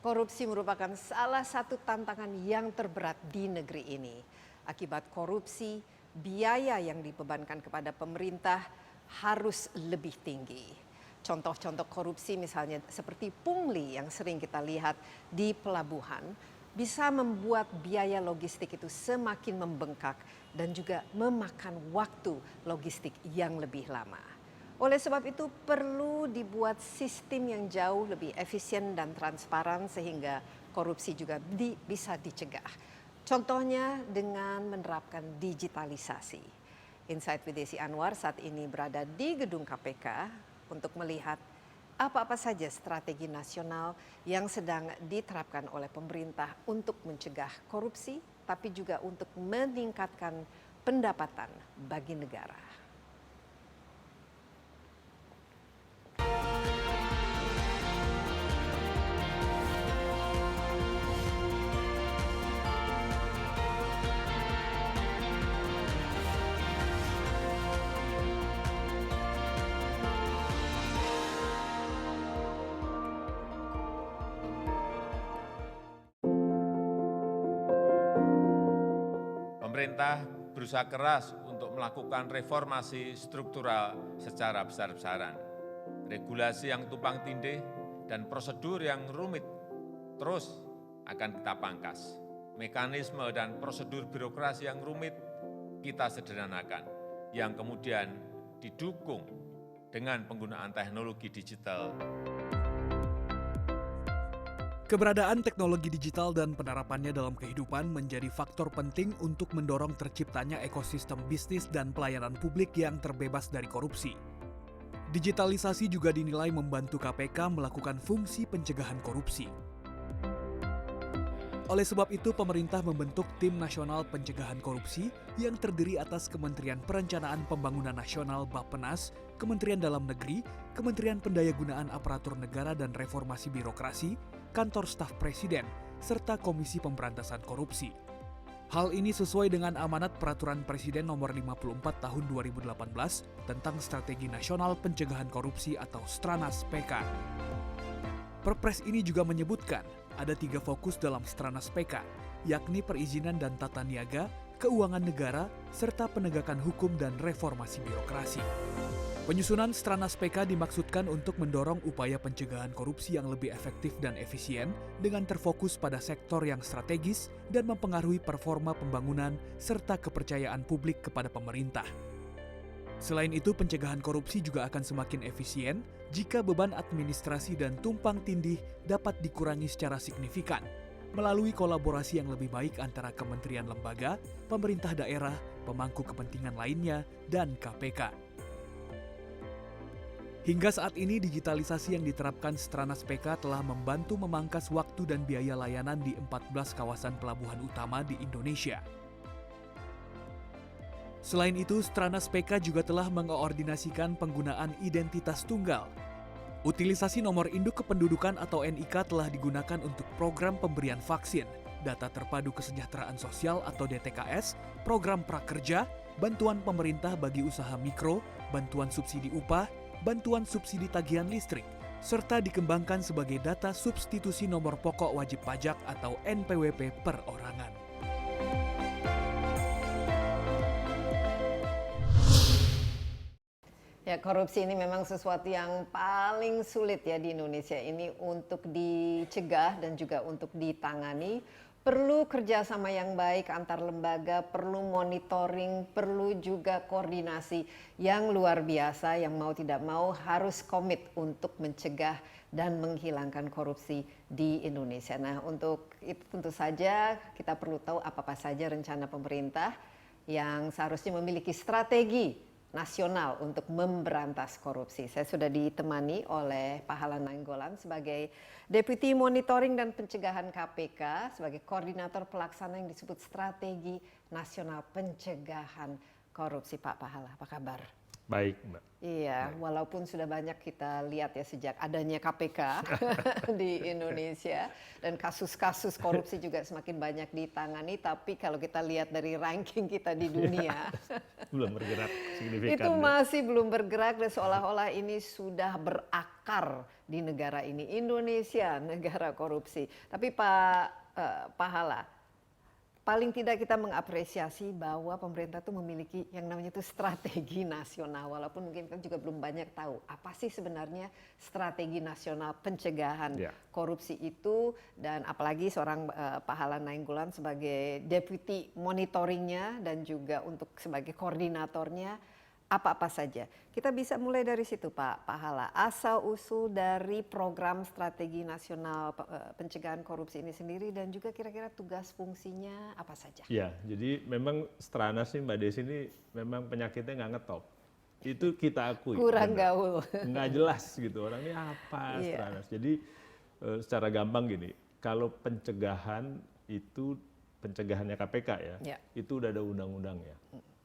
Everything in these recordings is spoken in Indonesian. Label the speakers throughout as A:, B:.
A: Korupsi merupakan salah satu tantangan yang terberat di negeri ini. Akibat korupsi, biaya yang dibebankan kepada pemerintah harus lebih tinggi. Contoh-contoh korupsi misalnya seperti pungli yang sering kita lihat di pelabuhan bisa membuat biaya logistik itu semakin membengkak dan juga memakan waktu logistik yang lebih lama. Oleh sebab itu perlu dibuat sistem yang jauh lebih efisien dan transparan sehingga korupsi juga bisa dicegah. Contohnya dengan menerapkan digitalisasi. Insight with Desi Anwar saat ini berada di gedung KPK untuk melihat apa-apa saja strategi nasional yang sedang diterapkan oleh pemerintah untuk mencegah korupsi, tapi juga untuk meningkatkan pendapatan bagi negara.
B: Pemerintah berusaha keras untuk melakukan reformasi struktural secara besar-besaran. Regulasi yang tumpang tindih dan prosedur yang rumit terus akan kita pangkas. Mekanisme dan prosedur birokrasi yang rumit kita sederhanakan, yang kemudian didukung dengan penggunaan teknologi digital.
C: Keberadaan teknologi digital dan penerapannya dalam kehidupan menjadi faktor penting untuk mendorong terciptanya ekosistem bisnis dan pelayanan publik yang terbebas dari korupsi. Digitalisasi juga dinilai membantu KPK melakukan fungsi pencegahan korupsi. Oleh sebab itu, pemerintah membentuk Tim Nasional Pencegahan Korupsi yang terdiri atas Kementerian Perencanaan Pembangunan Nasional Bappenas, Kementerian Dalam Negeri, Kementerian Pendayagunaan Aparatur Negara dan Reformasi Birokrasi, Kantor Staf Presiden, serta Komisi Pemberantasan Korupsi. Hal ini sesuai dengan amanat Peraturan Presiden Nomor 54 Tahun 2018 tentang Strategi Nasional Pencegahan Korupsi atau Stranas PK. Perpres ini juga menyebutkan ada 3 fokus dalam Stranas PK, yakni perizinan dan tata niaga, keuangan negara, serta penegakan hukum dan reformasi birokrasi. Penyusunan Stranas PK dimaksudkan untuk mendorong upaya pencegahan korupsi yang lebih efektif dan efisien dengan terfokus pada sektor yang strategis dan mempengaruhi performa pembangunan serta kepercayaan publik kepada pemerintah. Selain itu, pencegahan korupsi juga akan semakin efisien jika beban administrasi dan tumpang tindih dapat dikurangi secara signifikan melalui kolaborasi yang lebih baik antara kementerian lembaga, pemerintah daerah, pemangku kepentingan lainnya, dan KPK. Hingga saat ini, digitalisasi yang diterapkan Stranas PK telah membantu memangkas waktu dan biaya layanan di 14 kawasan pelabuhan utama di Indonesia. Selain itu, Stranas PK juga telah mengoordinasikan penggunaan identitas tunggal. Utilisasi nomor induk kependudukan atau NIK telah digunakan untuk program pemberian vaksin, data terpadu kesejahteraan sosial atau DTKS, program prakerja, bantuan pemerintah bagi usaha mikro, bantuan subsidi upah, bantuan subsidi tagihan listrik, serta dikembangkan sebagai data substitusi nomor pokok wajib pajak atau NPWP perorangan.
A: Ya, korupsi ini memang sesuatu yang paling sulit ya di Indonesia ini untuk dicegah dan juga untuk ditangani. Perlu kerjasama yang baik antar lembaga, perlu monitoring, perlu juga koordinasi yang luar biasa yang mau tidak mau harus komit untuk mencegah dan menghilangkan korupsi di Indonesia. Nah, untuk itu tentu saja kita perlu tahu apa-apa saja rencana pemerintah yang seharusnya memiliki strategi nasional untuk memberantas korupsi. Saya sudah ditemani oleh Pak Hala Nainggolan sebagai Deputi Monitoring dan Pencegahan KPK, sebagai Koordinator Pelaksana yang disebut Strategi Nasional Pencegahan Korupsi. Pak Hala, apa kabar?
D: Baik, Mbak.
A: Iya, walaupun sudah banyak kita lihat ya sejak adanya KPK di Indonesia dan kasus-kasus korupsi juga semakin banyak ditangani, tapi kalau kita lihat dari ranking kita di dunia
D: belum bergerak signifikan.
A: Itu masih belum bergerak dan seolah-olah ini sudah berakar makar di negara ini. Indonesia negara korupsi. Tapi Pak Pahala, paling tidak kita mengapresiasi bahwa pemerintah itu memiliki yang namanya itu strategi nasional, walaupun mungkin kita juga belum banyak tahu apa sih sebenarnya strategi nasional pencegahan korupsi itu, dan apalagi seorang Pahala Nainggolan sebagai deputi monitoringnya dan juga untuk sebagai koordinatornya, apa-apa saja. Kita bisa mulai dari situ Pak Pahala, asal-usul dari program strategi nasional pencegahan korupsi ini sendiri dan juga kira-kira tugas fungsinya apa saja?
D: Ya, jadi memang Stranas nih Mbak Desi ini memang penyakitnya nggak ngetop. Itu kita akui.
A: Kurang gaul.
D: Nggak jelas gitu, orang ini apa Stranas. Jadi secara gampang gini, kalau pencegahan itu, pencegahannya KPK ya, itu udah ada undang-undangnya.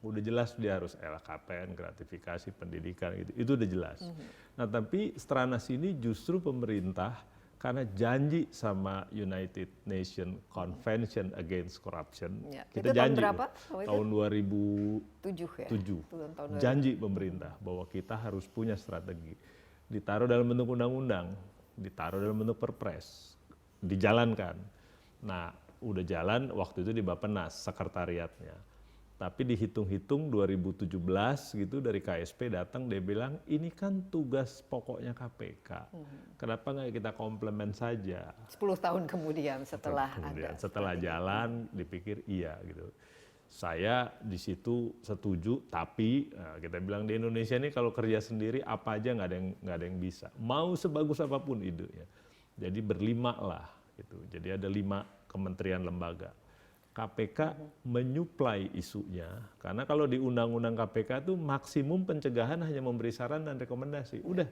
D: Udah jelas dia harus LHKPN, gratifikasi, pendidikan, itu udah jelas. Nah tapi Stranas ini justru pemerintah karena janji sama United Nations Convention Against Corruption, kita
A: itu
D: janji
A: tahun berapa?
D: Tahun 2007,
A: tahun
D: janji pemerintah bahwa kita harus punya strategi, ditaruh dalam bentuk undang-undang, ditaruh dalam bentuk perpres, dijalankan. Nah udah jalan waktu itu di Bappenas sekretariatnya. Tapi dihitung-hitung 2017 gitu dari KSP datang, dia bilang ini kan tugas pokoknya KPK. Kenapa nggak kita komplement saja?
A: 10 tahun kemudian setelah ada.
D: Setelah jalan dipikir iya gitu. Saya di situ setuju, tapi kita bilang di Indonesia ini kalau kerja sendiri apa aja nggak ada yang bisa. Mau sebagus apapun idenya. Jadi berlima lah gitu. Jadi ada 5 kementerian lembaga. KPK menyuplai isunya, karena kalau di undang-undang KPK itu maksimum pencegahan hanya memberi saran dan rekomendasi. Udah,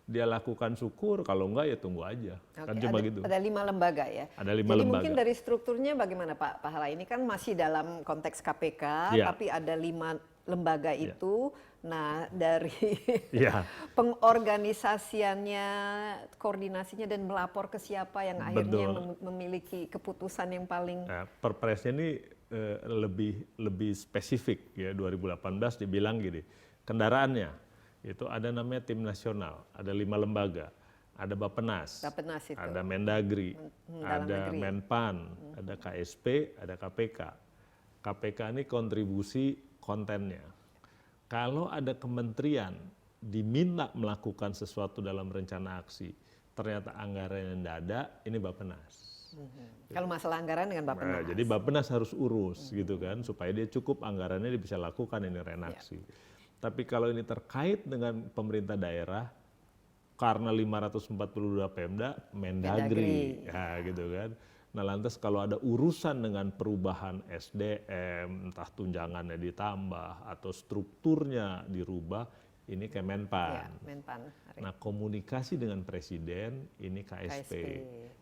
D: dia lakukan syukur, kalau enggak ya tunggu aja. Kan cuma gitu.
A: Ada 5 lembaga ya?
D: Ada 5
A: Jadi
D: lembaga.
A: mungkin dari strukturnya bagaimana Pak Pahala? Ini kan masih dalam konteks KPK, tapi ada 5 lembaga itu. Nah dari pengorganisasiannya, koordinasinya dan melapor ke siapa yang akhirnya memiliki keputusan yang paling...
D: Perpresnya ini lebih spesifik ya, 2018 dibilang gini, kendaraannya itu ada namanya tim nasional, ada 5 lembaga, ada Bappenas itu. Ada Mendagri, ada Menpan, ada KSP, ada KPK. KPK ini kontribusi kontennya. Kalau ada kementerian diminta melakukan sesuatu dalam rencana aksi, ternyata anggarannya tidak ada, ini Bappenas.
A: Kalau masalah anggaran dengan Bappenas.
D: Jadi Bappenas harus urus gitu kan, supaya dia cukup anggarannya dia bisa lakukan ini renaksi. Tapi kalau ini terkait dengan pemerintah daerah, karena 542 Pemda, Mendagri. Ya, gitu kan. Nah lantas kalau ada urusan dengan perubahan SDM, entah tunjangannya ditambah atau strukturnya dirubah, ini Kemenpan. Nah komunikasi dengan Presiden, ini KSP.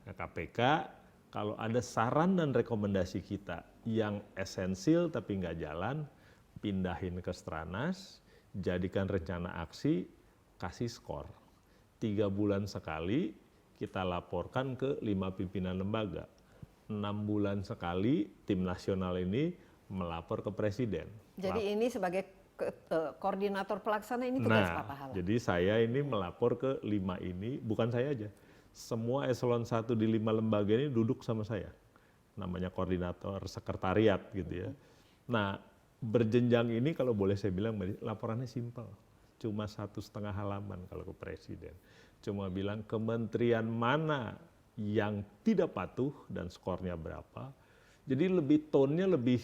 D: Nah KPK, kalau ada saran dan rekomendasi kita yang esensial tapi nggak jalan, pindahin ke Stranas, jadikan rencana aksi, kasih skor. 3 bulan sekali kita laporkan ke 5 pimpinan lembaga. 6 bulan sekali tim nasional ini melapor ke Presiden.
A: Jadi ini sebagai koordinator pelaksana ini tugas Pak Pahala?
D: Jadi saya ini melapor ke 5 ini, bukan saya aja. Semua eselon 1 di 5 lembaga ini duduk sama saya. Namanya koordinator sekretariat gitu ya. Nah berjenjang ini kalau boleh saya bilang laporannya simpel. Cuma 1,5 halaman kalau ke Presiden. Cuma bilang kementerian mana yang tidak patuh dan skornya berapa. Jadi lebih tone-nya lebih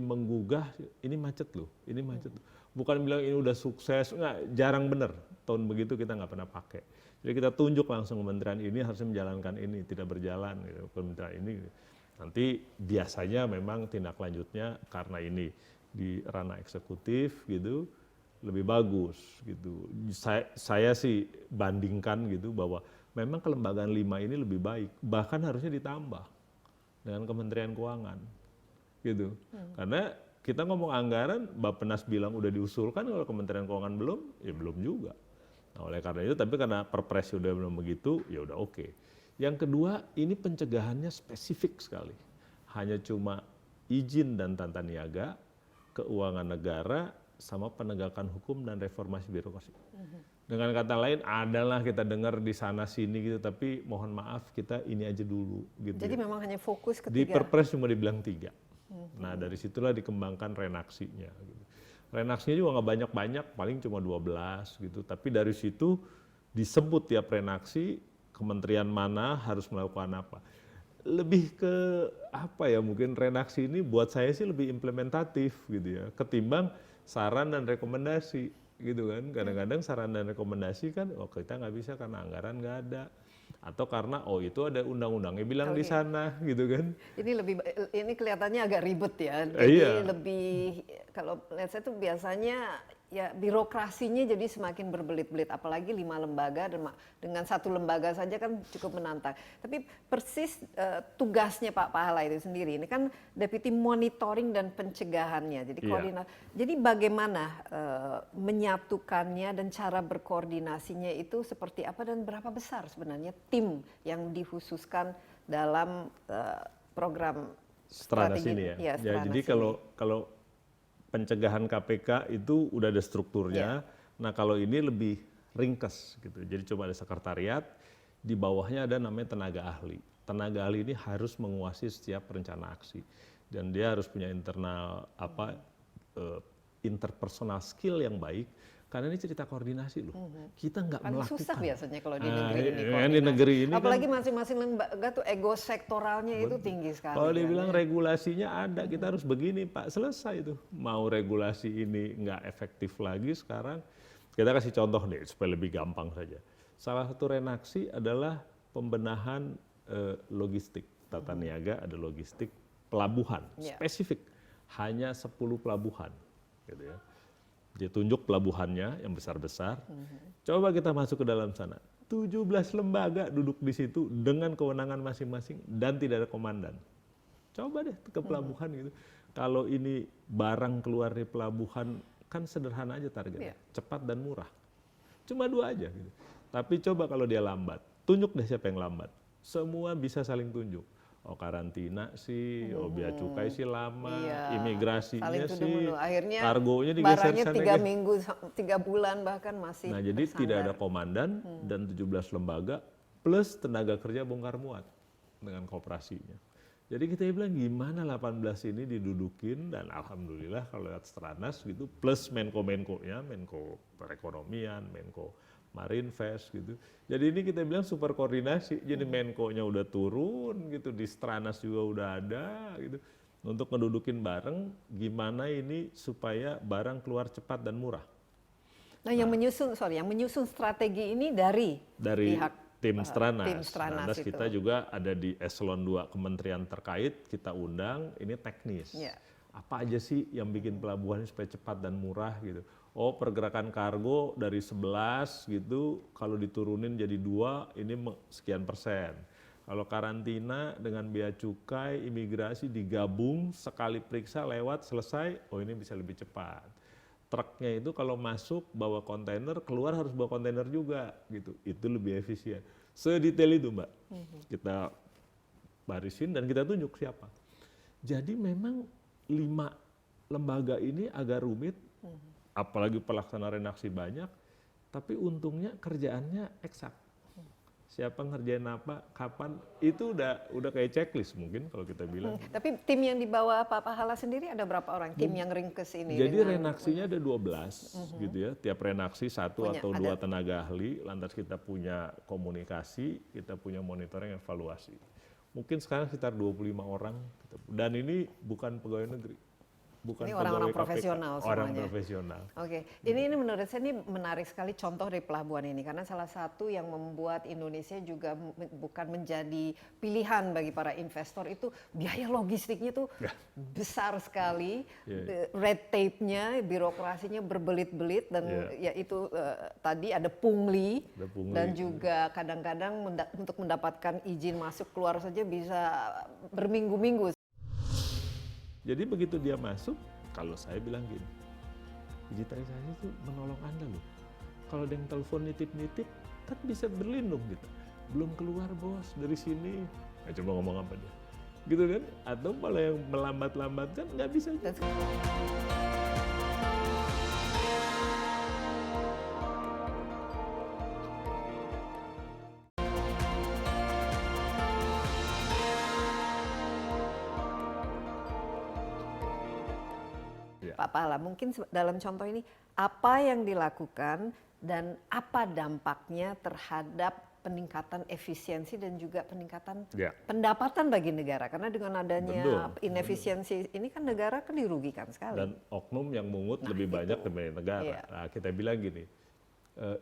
D: menggugah, ini macet loh, ini macet. Bukan bilang ini udah sukses, enggak, jarang bener. Tone begitu kita nggak pernah pakai. Jadi kita tunjuk langsung kementerian ini harusnya menjalankan ini, tidak berjalan gitu, kementerian ini. Nanti biasanya memang tindak lanjutnya karena ini di ranah eksekutif gitu, lebih bagus gitu. Saya sih bandingkan gitu bahwa memang kelembagaan 5 ini lebih baik, bahkan harusnya ditambah dengan Kementerian Keuangan, gitu. Karena kita ngomong anggaran, Bappenas bilang udah diusulkan, kalau Kementerian Keuangan belum, ya belum juga. Nah, oleh karena itu, tapi karena Perpres sudah belum begitu, ya udah oke. Yang kedua, ini pencegahannya spesifik sekali, hanya cuma izin dan tata niaga, keuangan negara, sama penegakan hukum dan reformasi birokrasi. Dengan kata lain, adalah kita dengar di sana sini gitu, tapi mohon maaf kita ini aja dulu gitu.
A: Jadi memang hanya fokus ke
D: Di
A: 3.
D: Perpres cuma dibilang 3. Nah dari situlah dikembangkan renaksinya. Gitu. Renaksinya juga nggak banyak-banyak, paling cuma 12 gitu. Tapi dari situ disebut tiap renaksi, kementerian mana harus melakukan apa. Lebih ke apa ya, mungkin renaksi ini buat saya sih lebih implementatif gitu ya, ketimbang saran dan rekomendasi gitu kan. Kadang-kadang saran dan rekomendasi kan, oh kita nggak bisa karena anggaran nggak ada. Atau karena oh itu ada undang-undangnya bilang di sana gitu kan.
A: Ini kelihatannya agak ribet ya. Jadi
D: Iya.
A: lebih, kalau lihat saya tuh biasanya ya birokrasinya jadi semakin berbelit-belit, apalagi 5 lembaga dan dengan 1 lembaga saja kan cukup menantang. Tapi persis tugasnya Pak Pahala itu sendiri ini kan Deputi Monitoring dan Pencegahannya. Jadi
D: Iya.
A: Jadi bagaimana menyatukannya dan cara berkoordinasinya itu seperti apa dan berapa besar sebenarnya tim yang dikhususkan dalam program
D: Stranas
A: strategi
D: ini ya.
A: ya,
D: Ya,
A: Stranas
D: jadi
A: ini.
D: kalau pencegahan KPK itu udah ada strukturnya. Nah kalau ini lebih ringkes gitu. Jadi coba ada sekretariat, di bawahnya ada namanya tenaga ahli. Tenaga ahli ini harus menguasai setiap rencana aksi dan dia harus punya internal interpersonal skill yang baik. Karena ini cerita koordinasi loh. Kita nggak
A: Paling
D: melakukan.
A: susah biasanya kalau di
D: Nah,
A: negeri ini.
D: di
A: koordinasi.
D: negeri ini
A: Apalagi
D: kan,
A: masing-masing lembaga tuh ego sektoralnya itu tinggi sekali.
D: kalau
A: kan,
D: dibilang
A: ya.
D: regulasinya ada, kita harus begini Pak, selesai itu. Mau regulasi ini nggak efektif lagi sekarang, kita kasih contoh nih supaya lebih gampang saja. Salah satu renaksi adalah pembenahan logistik. Tata niaga ada logistik, pelabuhan,
A: Ya.
D: spesifik. Hanya 10 pelabuhan. Gitu ya. Ditunjuk pelabuhannya yang besar-besar. Coba kita masuk ke dalam sana. 17 lembaga duduk di situ dengan kewenangan masing-masing dan tidak ada komandan. Coba deh ke pelabuhan gitu. Kalau ini barang keluar dari pelabuhan kan sederhana aja targetnya, cepat dan murah. Cuma 2 aja gitu. Tapi coba kalau dia lambat, tunjuk deh siapa yang lambat. Semua bisa saling tunjuk. Oh karantina sih, oh bea cukai sih lama,
A: Iya,
D: imigrasinya
A: saling
D: sih,
A: tuduh-menuduh. Akhirnya
D: kargonya digeser
A: barangnya
D: sana
A: 3
D: gitu.
A: minggu, 3 bulan bahkan masih
D: Nah jadi tidak ada
A: bersandar.
D: komandan dan 17 lembaga plus tenaga kerja bongkar muat dengan kooperasinya. Jadi kita bilang gimana 18 ini didudukin dan alhamdulillah kalau lihat Stranas gitu plus Menko-Menko-nya, Menko Perekonomian, Menko Marinvest gitu. Jadi ini kita bilang super koordinasi. Jadi Menko-nya udah turun gitu, di Stranas juga udah ada gitu. Untuk ngedudukin bareng gimana ini supaya barang keluar cepat dan murah.
A: Nah, yang menyusun strategi ini dari pihak
D: Tim Stranas.
A: tim Stranas itu.
D: Kita juga ada di eselon 2 kementerian terkait, kita undang, ini teknis.
A: Ya.
D: Apa aja sih yang bikin pelabuhan ini supaya cepat dan murah gitu. Oh pergerakan kargo dari 11 gitu, kalau diturunin jadi 2, ini sekian persen. Kalau karantina dengan bea cukai, imigrasi digabung, sekali periksa lewat, selesai, oh ini bisa lebih cepat. Truknya itu kalau masuk bawa kontainer, keluar harus bawa kontainer juga gitu. Itu lebih efisien. Sedetail itu Mbak. Kita barisin dan kita tunjuk siapa. Jadi memang 5 lembaga ini agak rumit, apalagi pelaksana renaksi banyak, tapi untungnya kerjaannya eksak. Siapa ngerjain apa, kapan, itu udah kayak checklist mungkin kalau kita bilang.
A: Tapi tim yang dibawa Pak Pahala sendiri ada berapa orang? Tim yang ringkes ini?
D: Jadi
A: dengan-
D: renaksinya ada 12 gitu ya. Tiap renaksi 1 atau 2 tenaga ahli, lantas kita punya komunikasi, kita punya monitoring, evaluasi. Mungkin sekarang sekitar 25 orang. Dan ini bukan pegawai negeri. Bukan
A: Ini orang-orang
D: pegawai KPK,
A: profesional
D: orang
A: semuanya.
D: profesional.
A: Oke, ini menurut saya ini menarik sekali contoh dari pelabuhan ini karena salah satu yang membuat Indonesia juga bukan menjadi pilihan bagi para investor itu biaya logistiknya tuh besar sekali, red tape-nya, birokrasinya berbelit-belit dan ya itu tadi ada pungli, dan juga kadang-kadang untuk mendapatkan izin masuk keluar saja bisa berminggu-minggu.
D: Jadi begitu dia masuk, kalau saya bilang gini, digitalisasi itu menolong Anda loh. Kalau ada yang telepon nitip-nitip, kan bisa berlindung gitu. Belum keluar bos dari sini, coba ngomong apa dia. Gitu kan? Atau malah yang melambat-lambat kan nggak bisa. Ya.
A: Pak Pahala, mungkin dalam contoh ini apa yang dilakukan dan apa dampaknya terhadap peningkatan efisiensi dan juga peningkatan
D: Ya.
A: pendapatan bagi negara, karena dengan adanya
D: Betul,
A: inefisiensi ini kan negara kan dirugikan sekali.
D: Dan oknum yang mungut lebih
A: itu.
D: banyak dibanding negara.
A: Iya.
D: Nah, kita bilang gini,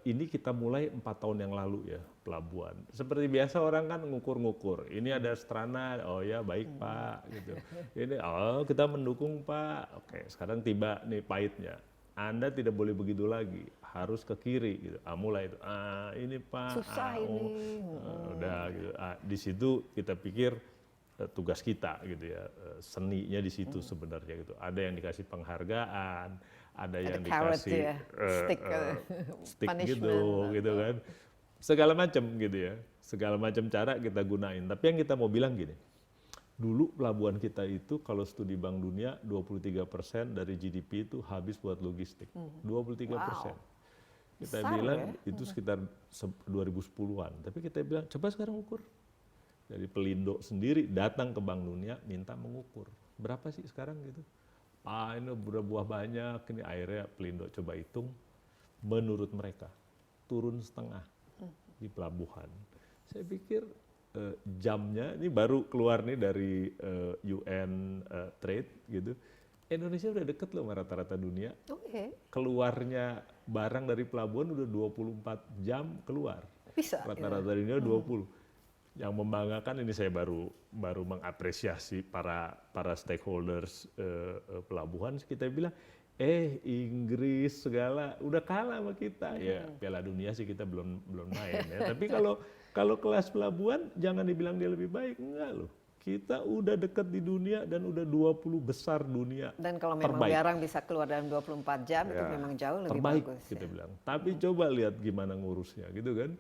D: ini kita mulai 4 tahun yang lalu ya, pelabuhan. Seperti biasa orang kan ngukur-ngukur. Ini ada Strana, oh ya baik Pak, gitu. Ini, oh kita mendukung Pak. Oke, sekarang tiba nih pahitnya. Anda tidak boleh begitu lagi, harus ke kiri gitu. Mulai itu, ini Pak.
A: Susah ini.
D: Udah gitu. Di situ kita pikir tugas kita gitu ya, seninya di situ sebenarnya gitu. Ada yang dikasih penghargaan, ada yang
A: carrot
D: dikasih
A: ya, stick,
D: stick
A: punishment
D: gitu kan, segala macam gitu ya, segala macam cara kita gunain. Tapi yang kita mau bilang gini, dulu pelabuhan kita itu kalau studi Bank Dunia 23% dari GDP itu habis buat logistik, 23%. Kita
A: Besar
D: bilang
A: ya?
D: itu sekitar 2010-an, tapi kita bilang coba sekarang ukur. Dari Pelindo sendiri datang ke Bank Dunia minta mengukur. Berapa sih sekarang gitu? Ini berbuah banyak, ini akhirnya Pelindo coba hitung. Menurut mereka, turun setengah di pelabuhan. Saya pikir jamnya, ini baru keluar nih dari UN Trade gitu. Indonesia udah deket loh sama rata-rata dunia. Keluarnya barang dari pelabuhan udah 24 jam keluar.
A: Bisa.
D: Rata-rata dunia 20. Yang membanggakan ini saya baru mengapresiasi para stakeholders pelabuhan. Kita bilang, Inggris segala udah kalah sama kita. Ya Piala Dunia sih kita belum main ya. Tapi kalau kelas pelabuhan jangan dibilang dia lebih baik, enggak loh. Kita udah dekat di dunia dan udah 20 besar dunia.
A: Dan kalau memang
D: terbaik.
A: barang bisa keluar dalam 24 jam itu memang jauh lebih
D: terbaik,
A: bagus.
D: Kita bilang. Tapi coba lihat gimana ngurusnya gitu kan.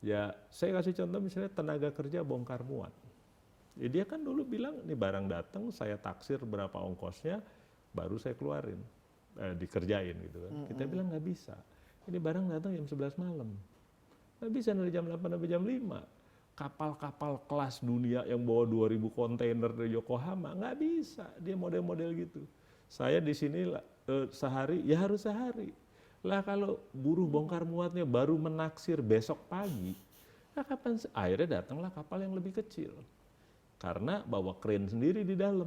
D: Ya, saya kasih contoh misalnya tenaga kerja bongkar muat. Ya, dia kan dulu bilang, nih barang datang, saya taksir berapa ongkosnya, baru saya keluarin, dikerjain gitu kan. Kita bilang nggak bisa. Ini barang datang jam 11 malam. Nggak bisa dari jam 8 sampai jam 5. Kapal-kapal kelas dunia yang bawa 2000 kontainer dari Yokohama, nggak bisa. Dia model-model gitu. Saya di sini sehari, ya harus sehari. Lah kalau buruh bongkar muatnya baru menaksir besok pagi, nah kapan akhirnya datanglah kapal yang lebih kecil. Karena bawa kren sendiri di dalam.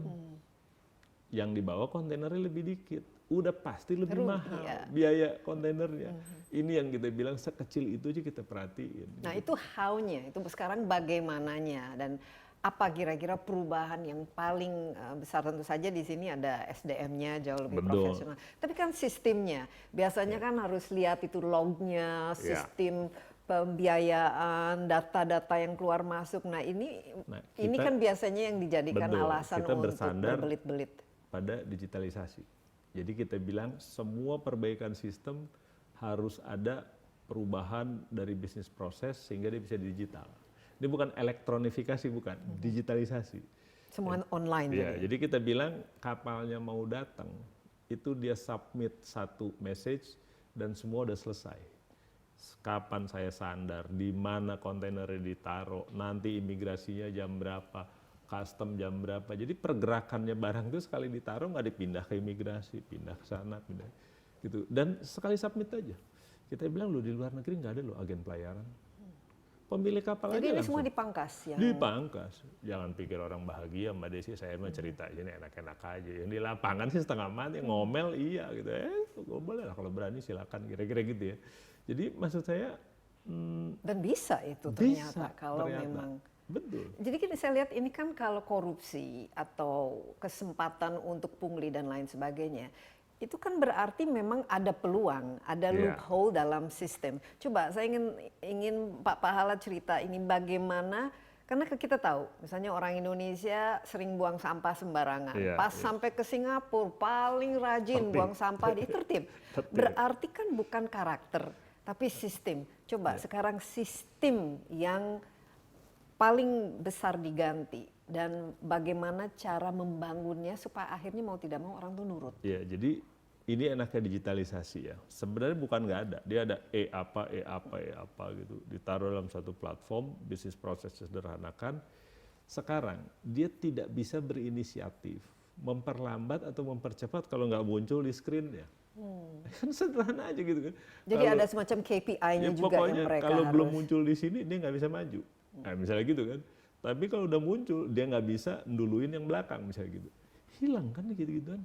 D: Yang dibawa kontainernya lebih dikit. Udah pasti lebih mahal biaya kontainernya. Ini yang kita bilang sekecil itu aja kita perhatiin.
A: Nah itu how-nya, itu sekarang bagaimananya dan apa kira-kira perubahan yang paling besar. Tentu saja di sini ada SDM-nya jauh lebih profesional. Tapi kan sistemnya, biasanya kan harus lihat itu lognya, sistem pembiayaan, data-data yang keluar masuk. Nah ini kan biasanya yang dijadikan alasan untuk berbelit-belit.
D: Pada digitalisasi. Jadi kita bilang semua perbaikan sistem harus ada perubahan dari bisnis proses sehingga dia bisa digital. Ini bukan elektronifikasi, bukan digitalisasi.
A: Semua online.
D: Ya, jadi kita bilang kapalnya mau datang, itu dia submit satu message dan semua udah selesai. Kapan saya sandar, di mana kontainernya ditaruh, nanti imigrasinya jam berapa, custom jam berapa. Jadi pergerakannya barang itu sekali ditaruh nggak dipindah ke imigrasi, pindah ke sana, pindah gitu. Dan sekali submit aja. Kita bilang lo di luar negeri nggak ada lo agen pelayaran. Pemilik kapal
A: jadi
D: aja
A: ini
D: langsung.
A: semua dipangkas ya?
D: Dipangkas. Jangan pikir orang bahagia Mbak Desi, saya mah cerita ini enak-enak aja. Yang di lapangan sih setengah mati, ngomel iya gitu. Boleh lah kalau berani silakan, kira-kira gitu ya. Jadi maksud saya
A: dan bisa itu ternyata kalau memang.
D: Betul.
A: Jadi saya lihat ini kan kalau korupsi atau kesempatan untuk pungli dan lain sebagainya, itu kan berarti memang ada peluang, ada loophole dalam sistem. Coba saya ingin Pak Pahala cerita ini bagaimana, karena kita tahu misalnya orang Indonesia sering buang sampah sembarangan. Pas sampai ke Singapura paling rajin buang sampah di tertib. Berarti kan bukan karakter, tapi sistem. Coba sekarang sistem yang paling besar diganti dan bagaimana cara membangunnya supaya akhirnya mau tidak mau orang tuh nurut.
D: Ya, jadi ini enaknya digitalisasi ya. Sebenarnya bukan nggak ada, dia ada apa gitu, ditaruh dalam satu platform, bisnis proses sederhanakan. Sekarang dia tidak bisa berinisiatif memperlambat atau mempercepat kalau nggak muncul di screen-nya. Kan sederhana aja gitu kan.
A: Jadi
D: Kalau-
A: ada semacam KPI-nya
D: ya,
A: juga
D: pokoknya
A: yang mereka
D: kalau belum
A: harus.
D: muncul di sini dia nggak bisa maju. Nah, misalnya gitu kan. Tapi kalau udah muncul dia nggak bisa duluin yang belakang misalnya gitu. Hilang kan gitu-gituan.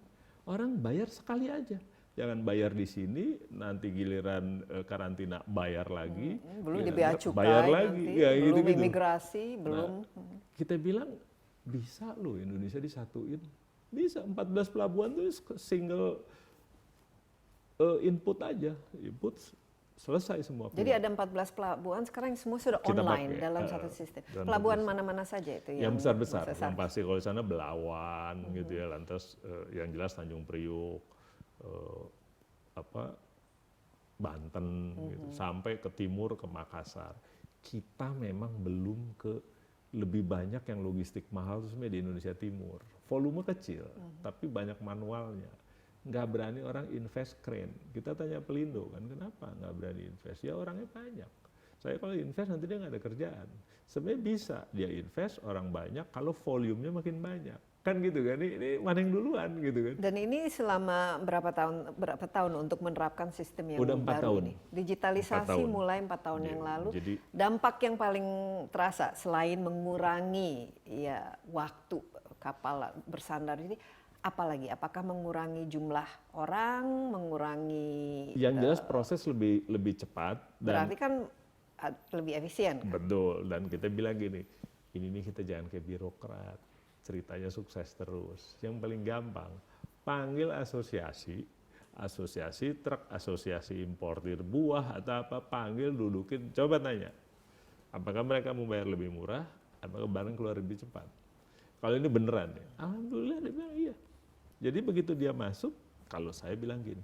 D: Orang bayar sekali aja. Jangan bayar di sini, nanti giliran karantina bayar lagi.
A: Belum di
D: giliran
A: bea cukai
D: bayar
A: nanti,
D: lagi. Ya,
A: belum
D: gitu-gitu.
A: imigrasi, belum.
D: Kita bilang bisa loh Indonesia disatuin. Bisa 14 pelabuhan tuh single input aja. Input selesai semua.
A: Jadi ada 14 pelabuhan sekarang semua sudah
D: Kita
A: online
D: pakai,
A: dalam satu sistem.
D: dalam
A: Pelabuhan
D: satu
A: mana-mana saja itu
D: yang besar-besar,
A: besar?
D: yang pasti kalau di sana Belawan gitu ya, lantas yang jelas Tanjung Priuk, Banten gitu, sampai ke timur ke Makassar. Kita memang belum ke lebih banyak yang logistik mahal itu sebenarnya di Indonesia Timur. Volume kecil, tapi banyak manualnya. Nggak berani orang invest crane. Kita tanya Pelindo kan, kenapa nggak berani invest? Ya orangnya banyak. Saya kalau invest nanti dia nggak ada kerjaan. Sebenarnya bisa dia invest orang banyak kalau volumenya makin banyak. Kan gitu kan, ini mana yang duluan gitu kan.
A: Dan ini selama berapa tahun untuk menerapkan sistem yang
D: Udah 4
A: baru
D: tahun.
A: ini? Digitalisasi
D: 4 tahun.
A: mulai 4 tahun yang
D: Iya,
A: lalu.
D: jadi-
A: Dampak yang paling terasa selain mengurangi ya waktu kapal bersandar ini apalagi? Apakah mengurangi jumlah orang, mengurangi
D: Yang jelas proses lebih cepat dan
A: berarti kan lebih efisien kan?
D: betul, dan kita bilang gini, ini nih kita jangan kayak birokrat, ceritanya sukses terus. Yang paling gampang, panggil asosiasi truk, asosiasi importir buah atau apa, panggil, dudukin, coba tanya, apakah mereka mau bayar lebih murah, apakah barang keluar lebih cepat. Kalau ini beneran ya, alhamdulillah dia bilang iya. Jadi begitu dia masuk, kalau saya bilang gini,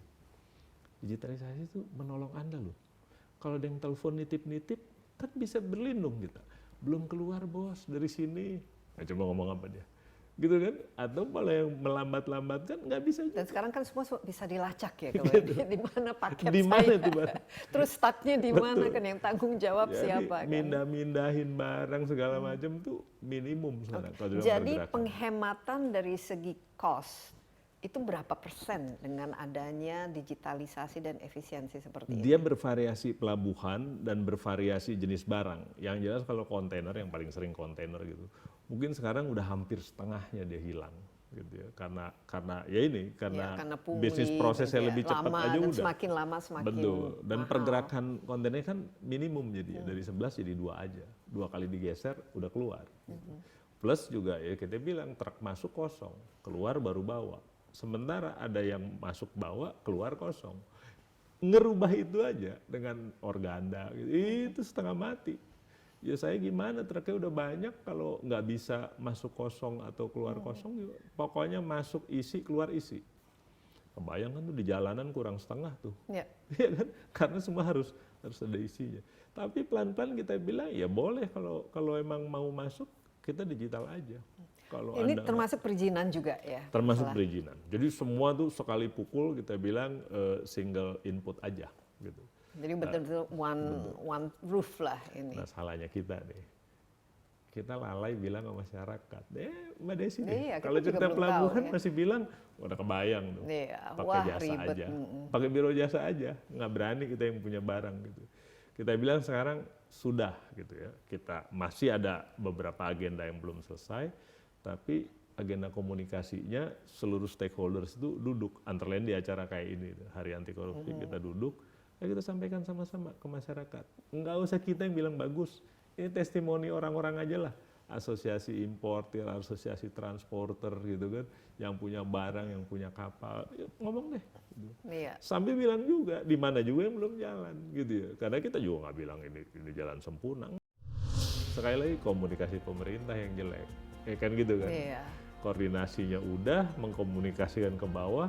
D: digitalisasi itu menolong Anda loh. Kalau ada yang telepon nitip-nitip, kan bisa berlindung kita. Belum keluar bos dari sini. Nah, coba ngomong apa dia? Gitu kan? Atau malah yang melambat-lambat kan nggak bisa juga.
A: Dan sekarang kan semua bisa dilacak ya kalau di mana paket
D: Di mana
A: saya.
D: itu, Mbak?
A: Terus stucknya di mana
D: Betul.
A: kan yang tanggung jawab
D: Jadi
A: siapa kan?
D: mindah-mindahin barang segala macam tuh minimum sekarang. Kalau dalam
A: Jadi
D: pergerakan.
A: penghematan dari segi cost itu berapa persen dengan adanya digitalisasi dan efisiensi seperti ini?
D: Dia bervariasi pelabuhan dan bervariasi jenis barang. Yang jelas kalau kontainer, yang paling sering kontainer gitu, mungkin sekarang udah hampir setengahnya dia hilang gitu ya. Karena ya ini karena
A: pungli,
D: bisnis prosesnya
A: ya,
D: lebih cepat
A: lama,
D: aja
A: dan
D: udah.
A: semakin lama semakin
D: Betul. Dan
A: mahal.
D: pergerakan kontainer kan minimum jadi dari 11 jadi 2 aja. 2 kali digeser udah keluar. Gitu. Plus juga ya kita bilang truk masuk kosong, keluar baru bawa. Sementara ada yang masuk bawa, keluar kosong. Ngerubah itu aja dengan organda, gitu. Itu setengah mati. Ya saya gimana, truknya udah banyak, kalau nggak bisa masuk kosong atau keluar kosong, pokoknya masuk isi, keluar isi. Kebayang kan tuh di jalanan kurang setengah tuh.
A: Ya.
D: Iya kan? Karena semua harus ada isinya. Tapi pelan-pelan kita bilang, ya boleh kalau emang mau masuk, kita digital aja. Kalau
A: Ini
D: Anda
A: termasuk perizinan juga ya?
D: termasuk
A: Setelah-
D: perizinan. Jadi semua tuh sekali pukul kita bilang single input aja gitu.
A: Jadi betul-betul one roof lah ini.
D: Nah salahnya kita nih, kita lalai bilang sama masyarakat, Mbak Desi deh,
A: Iya, kita
D: kalau
A: juga
D: cerita
A: belum
D: pelabuhan
A: tahu, ya.
D: masih bilang udah kebayang tuh,
A: Iya,
D: pakai
A: wah,
D: jasa
A: ribet.
D: aja, pakai biro jasa aja, nggak berani kita yang punya barang gitu. Kita bilang sekarang sudah gitu ya, kita masih ada beberapa agenda yang belum selesai, tapi agenda komunikasinya seluruh stakeholders itu duduk, antara lain di acara kayak ini, Hari Anti Korupsi, kita duduk, ya kita sampaikan sama-sama ke masyarakat. Nggak usah kita yang bilang bagus, ini testimoni orang-orang aja lah, asosiasi importir, asosiasi transporter gitu kan, yang punya barang, yang punya kapal, ya, ngomong deh. Gitu.
A: Iya.
D: Sambil bilang juga, di mana juga yang belum jalan gitu ya, karena kita juga nggak bilang ini jalan sempurna. Sekali lagi komunikasi pemerintah yang jelek, ya kan gitu kan.
A: Iya.
D: Koordinasinya udah, mengkomunikasikan ke bawah,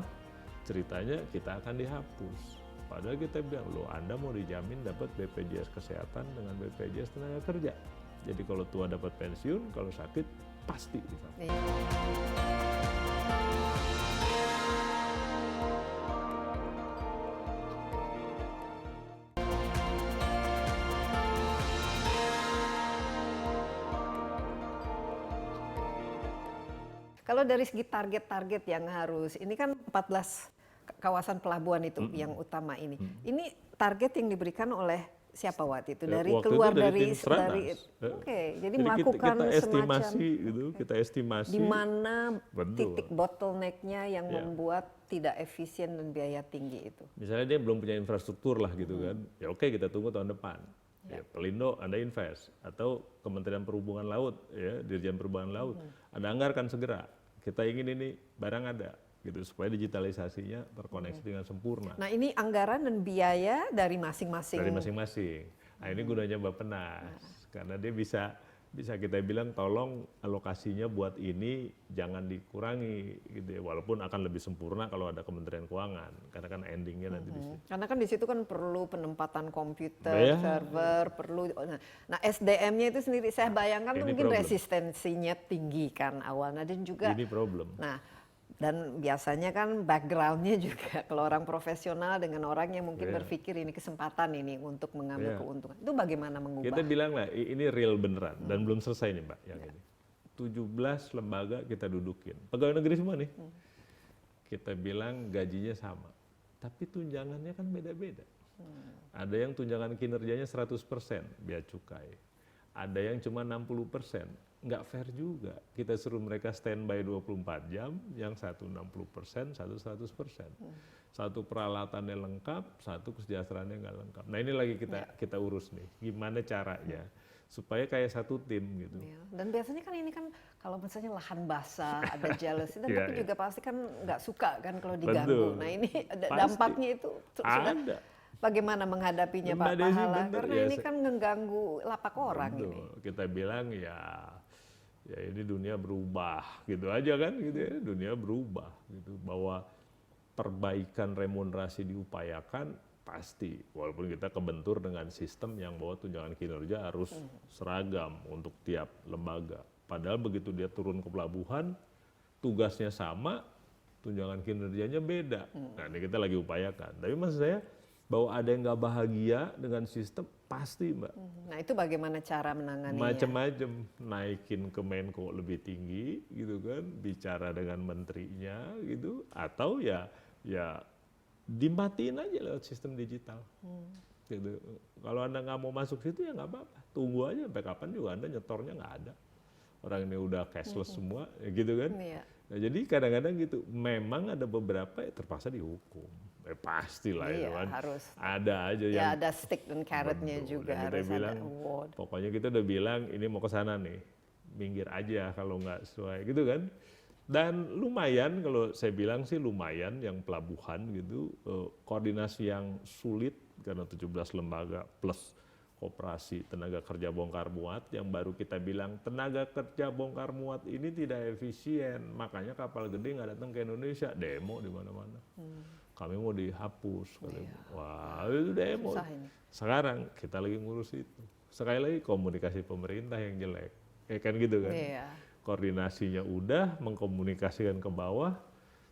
D: ceritanya kita akan dihapus. Padahal kita bilang, loh Anda mau dijamin dapat BPJS Kesehatan dengan BPJS Tenaga Kerja. Jadi kalau tua dapat pensiun, kalau sakit pasti divaksin.
A: Iya. Kalau dari segi target-target yang harus, ini kan 14 kawasan pelabuhan itu yang utama ini. Ini target yang diberikan oleh siapa waktu itu? Dari
D: Waktu
A: keluar
D: itu
A: dari
D: tim Stranas.
A: Oke, jadi
D: kita
A: melakukan
D: estimasi
A: semacam
D: gitu, kita estimasi
A: di mana
D: Betul.
A: titik bottleneck-nya yang
D: Ya.
A: membuat tidak efisien dan biaya tinggi itu.
D: Misalnya dia belum punya infrastruktur lah gitu kan, ya oke kita tunggu tahun depan. Ya, Pelindo Anda invest, atau Kementerian Perhubungan Laut, ya Dirjen Perhubungan Laut, Anda anggarkan segera. Kita ingin ini barang ada, gitu supaya digitalisasinya terkoneksi dengan sempurna.
A: Nah ini anggaran dan biaya dari masing-masing.
D: Dari masing-masing. Nah ini gunanya Bappenas, karena dia bisa kita bilang tolong alokasinya buat ini jangan dikurangi gitu ya, walaupun akan lebih sempurna kalau ada Kementerian Keuangan karena kan endingnya nanti di situ.
A: Karena kan di situ kan perlu penempatan komputer,
D: Ya.
A: server, perlu. Nah SDM-nya itu sendiri saya bayangkan tuh
D: Ini
A: mungkin
D: problem.
A: resistensinya tinggi kan awalnya dan juga.
D: Ini problem.
A: Nah dan biasanya kan background-nya juga kalau orang profesional dengan orang yang mungkin
D: Ya.
A: berpikir ini kesempatan ini untuk mengambil
D: Ya.
A: keuntungan. Itu bagaimana mengubah?
D: Kita bilang lah ini real beneran dan belum selesai nih Mbak yang ini. 17 lembaga kita dudukin. Pegawai negeri semua nih. Kita bilang gajinya sama. Tapi tunjangannya kan beda-beda. Ada yang tunjangan kinerjanya 100% bea cukai. Ada yang cuma 60%. Nggak fair juga. Kita suruh mereka standby 24 jam, yang satu 60%, satu 100%. Satu peralatannya lengkap, satu kesejahteraannya nggak lengkap. Nah ini lagi kita urus nih, gimana caranya supaya kayak satu tim gitu.
A: Ya. Dan biasanya kan ini kan kalau misalnya lahan basah, ada jealousy, dan
D: Iya,
A: tapi
D: iya.
A: juga pasti kan nggak suka kan kalau diganggu.
D: Betul.
A: Nah ini
D: Pasti.
A: dampaknya itu sudah
D: Ada.
A: bagaimana menghadapinya
D: Mbak
A: Pak
D: Desi,
A: Pahala?
D: bener,
A: Karena
D: ya,
A: ini kan mengganggu lapak orang
D: Betul.
A: ini.
D: Kita bilang ya ini dunia berubah gitu aja kan gitu ya, dunia berubah gitu, bahwa perbaikan remunerasi diupayakan pasti, walaupun kita kebentur dengan sistem yang bahwa tunjangan kinerja harus seragam untuk tiap lembaga. Padahal begitu dia turun ke pelabuhan, tugasnya sama, tunjangan kinerjanya beda. Nah ini kita lagi upayakan. Tapi maksud saya bahwa ada yang nggak bahagia dengan sistem pasti Mbak.
A: Nah itu bagaimana cara menanganinya?
D: Macam-macam, naikin ke Menko lebih tinggi gitu kan, bicara dengan menterinya gitu, atau ya dimatiin aja lewat sistem digital. Gitu. Kalau Anda nggak mau masuk situ ya nggak apa-apa, tunggu aja sampai kapan juga Anda nyetornya nggak ada. Orang ini udah cashless semua, ya gitu kan.
A: Iya.
D: Nah, jadi kadang-kadang gitu, memang ada beberapa yang terpaksa dihukum. Pastilah itu
A: Iya,
D: kan.
A: harus.
D: Ada aja
A: Ya
D: yang
A: ada stick dan carrotnya
D: Betul.
A: juga
D: Dan kita
A: harus
D: bilang,
A: ada award.
D: pokoknya kita udah bilang ini mau ke sana nih, minggir aja kalau nggak sesuai gitu kan. Dan lumayan, kalau saya bilang sih lumayan yang pelabuhan gitu, koordinasi yang sulit karena 17 lembaga plus koperasi tenaga kerja bongkar muat, yang baru kita bilang tenaga kerja bongkar muat ini tidak efisien, makanya kapal gede nggak datang ke Indonesia, demo di mana-mana. Kami mau dihapus, wah itu demo.
A: Susah ini.
D: Sekarang kita lagi ngurus itu. Sekali lagi komunikasi pemerintah yang jelek, kan gitu kan.
A: Iya.
D: Koordinasinya udah, mengkomunikasikan ke bawah,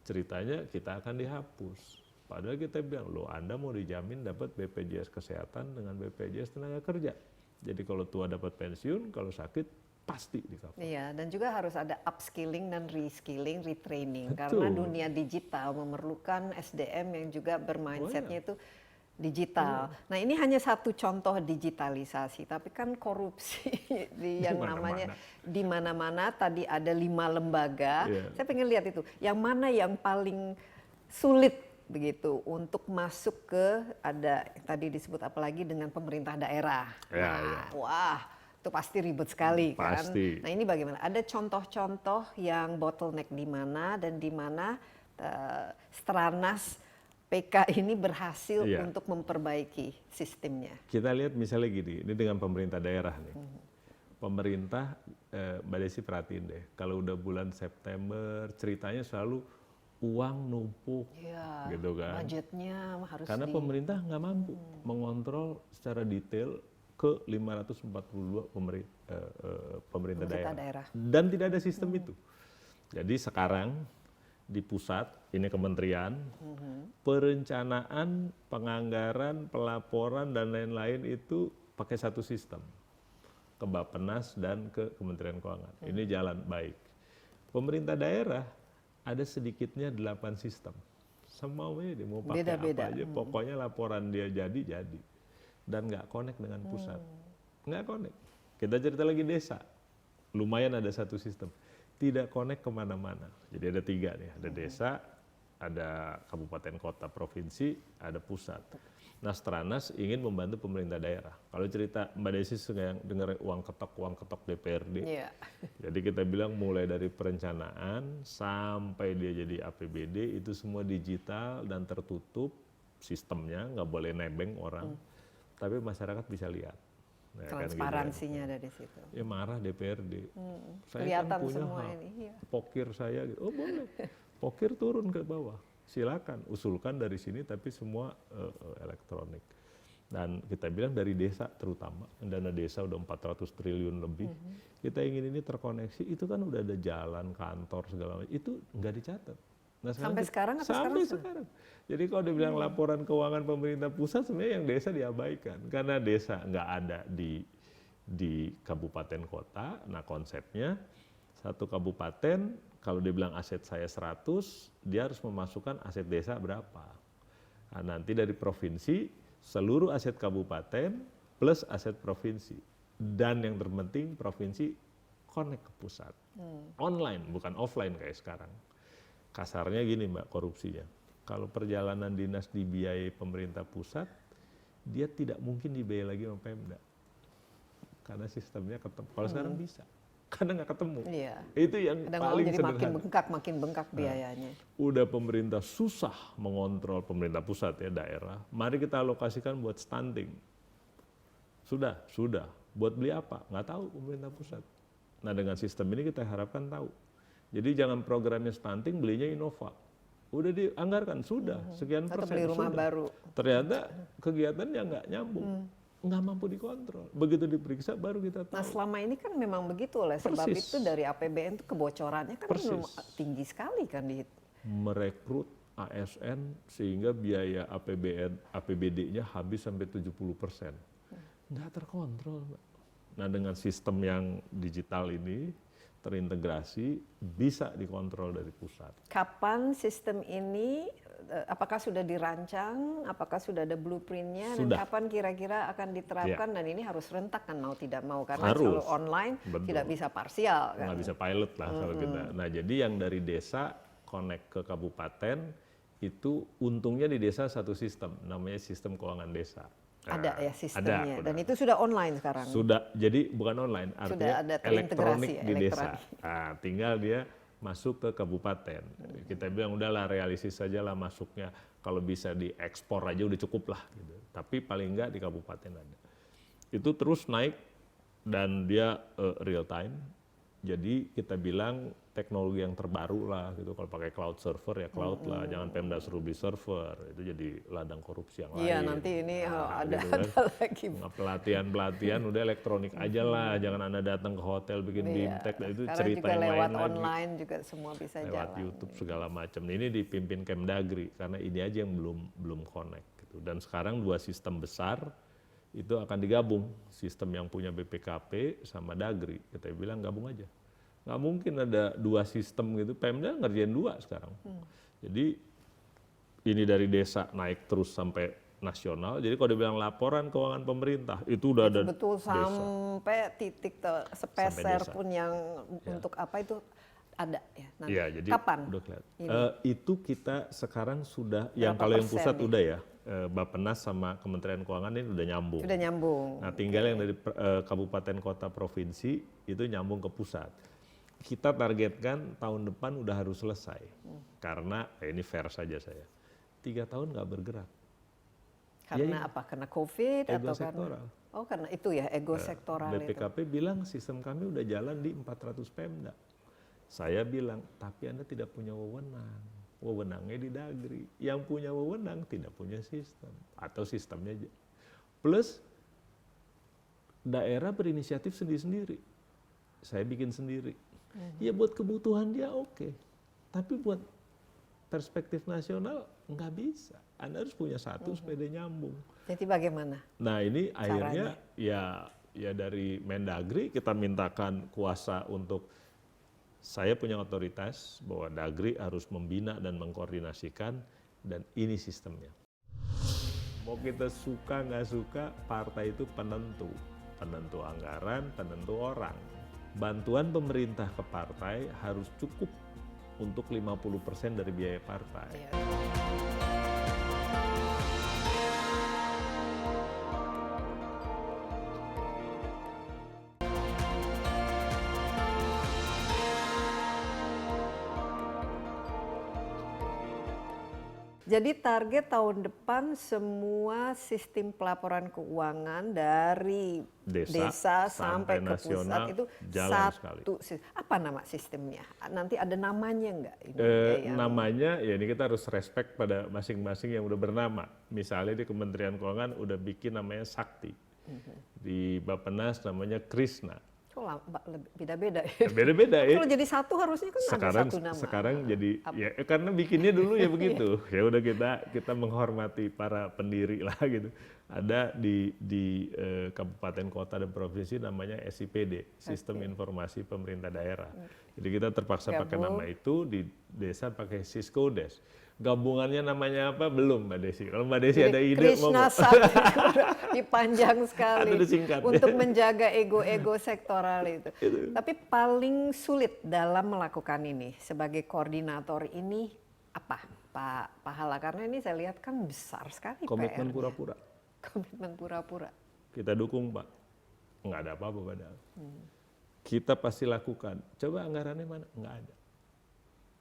D: ceritanya kita akan dihapus. Padahal kita bilang, loh Anda mau dijamin dapat BPJS Kesehatan dengan BPJS Tenaga Kerja. Jadi kalau tua dapat pensiun, kalau sakit pasti di cover.
A: Iya, dan juga harus ada upskilling dan reskilling, retraining.
D: Betul.
A: Karena dunia digital memerlukan SDM yang juga bermindsetnya itu digital. Nah ini hanya satu contoh digitalisasi, tapi kan korupsi yang namanya di mana-mana. Tadi ada 5 lembaga. Saya pengen lihat itu, yang mana yang paling sulit begitu untuk masuk ke, ada tadi disebut apalagi dengan pemerintah daerah. Wah, itu pasti ribet sekali kan.
D: Pasti.
A: Nah ini bagaimana? Ada contoh-contoh yang bottleneck di mana dan di mana Stranas PK ini berhasil untuk memperbaiki sistemnya.
D: Kita lihat misalnya gini, ini dengan pemerintah daerah nih. Pemerintah, Mbak Desi perhatiin deh, kalau udah bulan September ceritanya selalu uang numpuk, gitu kan.
A: Budgetnya harus
D: karena pemerintah nggak mampu mengontrol secara detail ke 542 pemerintah daerah. Dan tidak ada sistem itu. Jadi sekarang di pusat, ini kementerian, perencanaan, penganggaran, pelaporan, dan lain-lain itu pakai satu sistem. Ke Bappenas dan ke Kementerian Keuangan. Ini jalan baik. Pemerintah daerah ada sedikitnya 8 sistem. Semaunya dia mau pakai
A: Beda-beda.
D: apa aja, pokoknya laporan dia jadi. Dan nggak connect dengan pusat. Nggak connect. Kita cerita lagi desa. Lumayan ada satu sistem. Tidak connect kemana-mana. Jadi ada 3 nih, ada desa, ada kabupaten kota provinsi, ada pusat. Nah, Stranas ingin membantu pemerintah daerah. Kalau cerita Mbak Desi yang dengar uang ketok DPRD.
A: Iya.
D: Jadi kita bilang mulai dari perencanaan sampai dia jadi APBD itu semua digital dan tertutup sistemnya, nggak boleh nebeng orang. Tapi masyarakat bisa lihat. Nah,
A: Transparansinya
D: kan gitu
A: ada di situ.
D: ya marah DPRD. Saya
A: Kelihatan
D: kan punya
A: semua
D: hak.
A: ini. Iya.
D: Pokir saya gitu. Oh boleh. Pokir turun ke bawah. Silakan usulkan dari sini tapi semua elektronik. Dan kita bilang dari desa terutama, dana desa udah 400 triliun lebih. Kita ingin ini terkoneksi, itu kan udah ada jalan, kantor segala macam. Itu nggak dicatat. Nah,
A: Sampai sekarang atau
D: sampai
A: sekarang?
D: sekarang. Jadi kalau dibilang laporan keuangan pemerintah pusat sebenarnya yang desa diabaikan karena desa nggak ada di kabupaten kota. Nah, konsepnya satu kabupaten kalau dibilang aset saya 100, dia harus memasukkan aset desa berapa. Nah, nanti dari provinsi seluruh aset kabupaten plus aset provinsi. Dan yang terpenting provinsi connect ke pusat. Online bukan offline kayak sekarang. Kasarnya gini Mbak korupsinya, kalau perjalanan dinas dibiayai pemerintah pusat, dia tidak mungkin dibiayai lagi sama Pemda. Karena sistemnya ketemu, kalau sekarang bisa, karena nggak ketemu.
A: Iya.
D: Itu yang
A: Kadang
D: paling
A: jadi
D: sederhana.
A: makin bengkak biayanya.
D: Udah pemerintah susah mengontrol pemerintah pusat ya daerah, mari kita alokasikan buat stunting. Sudah. Buat beli apa? Nggak tahu pemerintah pusat. Nah dengan sistem ini kita harapkan tahu. Jadi jangan programnya stunting, belinya Innova. Udah dianggarkan, sudah, sekian
A: Atau
D: persen,
A: beli rumah
D: sudah.
A: baru.
D: Ternyata kegiatannya nggak nyambung, nggak mampu dikontrol. Begitu diperiksa baru kita tahu.
A: Nah selama ini kan memang begitu oleh sebab
D: Persis.
A: itu dari APBN itu kebocorannya kan
D: Persis.
A: belum tinggi sekali kan di
D: Merekrut ASN sehingga biaya APBD-nya habis sampai 70%. Nggak terkontrol, Mbak. Nah dengan sistem yang digital ini, terintegrasi, bisa dikontrol dari pusat.
A: Kapan sistem ini, apakah sudah dirancang, apakah sudah ada blueprintnya, dan
D: Sudah.
A: kapan kira-kira akan diterapkan, dan ini harus rentak kan mau tidak mau, karena
D: Harus.
A: kalau online
D: Betul.
A: tidak bisa parsial kan.
D: Nggak bisa pilot lah kalau kita. Nah jadi yang dari desa connect ke kabupaten, itu untungnya di desa satu sistem, namanya sistem keuangan desa.
A: Ada ya
D: Ada,
A: sistemnya,
D: udah.
A: dan itu sudah online sekarang.
D: Sudah, jadi bukan online, artinya
A: ada
D: elektronik
A: terintegrasi ya,
D: di desa.
A: elektronik.
D: Nah, tinggal dia masuk ke kabupaten. Kita bilang udahlah realistis saja lah masuknya. Kalau bisa diekspor aja udah cukup lah. Gitu. Tapi paling enggak di kabupaten ada. Itu terus naik dan dia real time. Jadi kita bilang teknologi yang terbaru lah gitu. Kalau pakai cloud server ya cloud lah. Jangan Pemda suruh beli server. Itu jadi ladang korupsi yang lain.
A: Iya nanti ini ada,
D: gitu kan.
A: ada lagi.
D: Pelatihan udah elektronik aja lah, jangan Anda datang ke hotel bikin BIMTEK, itu
A: Sekarang
D: cerita
A: juga
D: yang
A: lewat
D: lain lagi.
A: online juga semua bisa
D: Lewat
A: jalan.
D: YouTube segala macam. Ini dipimpin Kemdagri karena ini aja yang belum connect gitu. Dan sekarang 2 sistem besar itu akan digabung, sistem yang punya BPKP sama Dagri. Kita bilang gabung aja. Nggak mungkin ada 2 sistem gitu, Pemda ngerjain 2 sekarang. Jadi ini dari desa naik terus sampai nasional. Jadi kalau dibilang laporan keuangan pemerintah itu udah ada
A: Betul
D: desa.
A: sampai titik sepeser
D: desa.
A: pun yang untuk apa itu ada ya. Nanti.
D: Iya, jadi
A: Kapan?
D: udah kelihatan.
A: Ini?
D: Itu kita sekarang sudah, yang
A: Berapa
D: kalau yang
A: persen
D: pusat
A: nih?
D: udah ya, Bappenas sama Kementerian Keuangan ini udah nyambung.
A: Sudah nyambung.
D: Nah tinggal yang dari kabupaten kota provinsi itu nyambung ke pusat. Kita targetkan tahun depan udah harus selesai. Karena ini fair saja saya. 3 tahun nggak bergerak.
A: Karena apa? Karena COVID
D: Ego
A: atau
D: sektoral.
A: karena? Oh karena itu ya ego sektoral itu.
D: BPKP bilang sistem kami udah jalan di 400 Pemda. Saya bilang, tapi Anda tidak punya wewenang. Wewenangnya di Dagri. Yang punya wewenang tidak punya sistem. Atau sistemnya aja. Plus, daerah berinisiatif sendiri-sendiri. Saya bikin sendiri. Ya buat kebutuhan dia oke. Tapi buat perspektif nasional nggak bisa. Anda harus punya satu supaya dia nyambung.
A: Jadi bagaimana?
D: Nah ini akhirnya ya dari Mendagri kita mintakan kuasa untuk Saya punya otoritas bahwa Dagri harus membina dan mengkoordinasikan, dan ini sistemnya. Mau kita suka nggak suka, partai itu penentu anggaran, penentu orang. Bantuan pemerintah ke partai harus cukup untuk 50% dari biaya partai.
A: Iya. Jadi target tahun depan semua sistem pelaporan keuangan dari desa sampai ke
D: nasional
A: pusat itu
D: jalan
A: satu. Apa nama sistemnya? Nanti ada namanya nggak?
D: Namanya ya ini kita harus respect pada masing-masing yang udah bernama. Misalnya di Kementerian Keuangan udah bikin namanya Sakti, di Bappenas namanya Krishna.
A: Kok beda-beda ya?
D: Beda-beda ya.
A: Kalau jadi satu harusnya kan ada satu nama.
D: Sekarang jadi ya karena bikinnya dulu ya begitu. Ya udah kita menghormati para pendiri lah gitu. Ada di kabupaten, kota dan provinsi namanya SIPD, Sistem Informasi Pemerintah Daerah. Jadi kita terpaksa pakai nama itu, di desa pakai Siskodes. Gabungannya namanya apa belum Mbak Desi. Kalau Mbak Desi ada ide
A: Krishna Sakti dipanjang sekali untuk menjaga ego-ego sektoral itu. Tapi paling sulit dalam melakukan ini sebagai koordinator ini apa Pak Pahala? Karena ini saya lihat kan besar sekali
D: komitmen
A: PR-nya.
D: pura-pura.
A: Komitmen pura-pura.
D: Kita dukung Pak. Nggak ada apa-apa padahal. Kita pasti lakukan. Coba anggarannya mana? Nggak ada.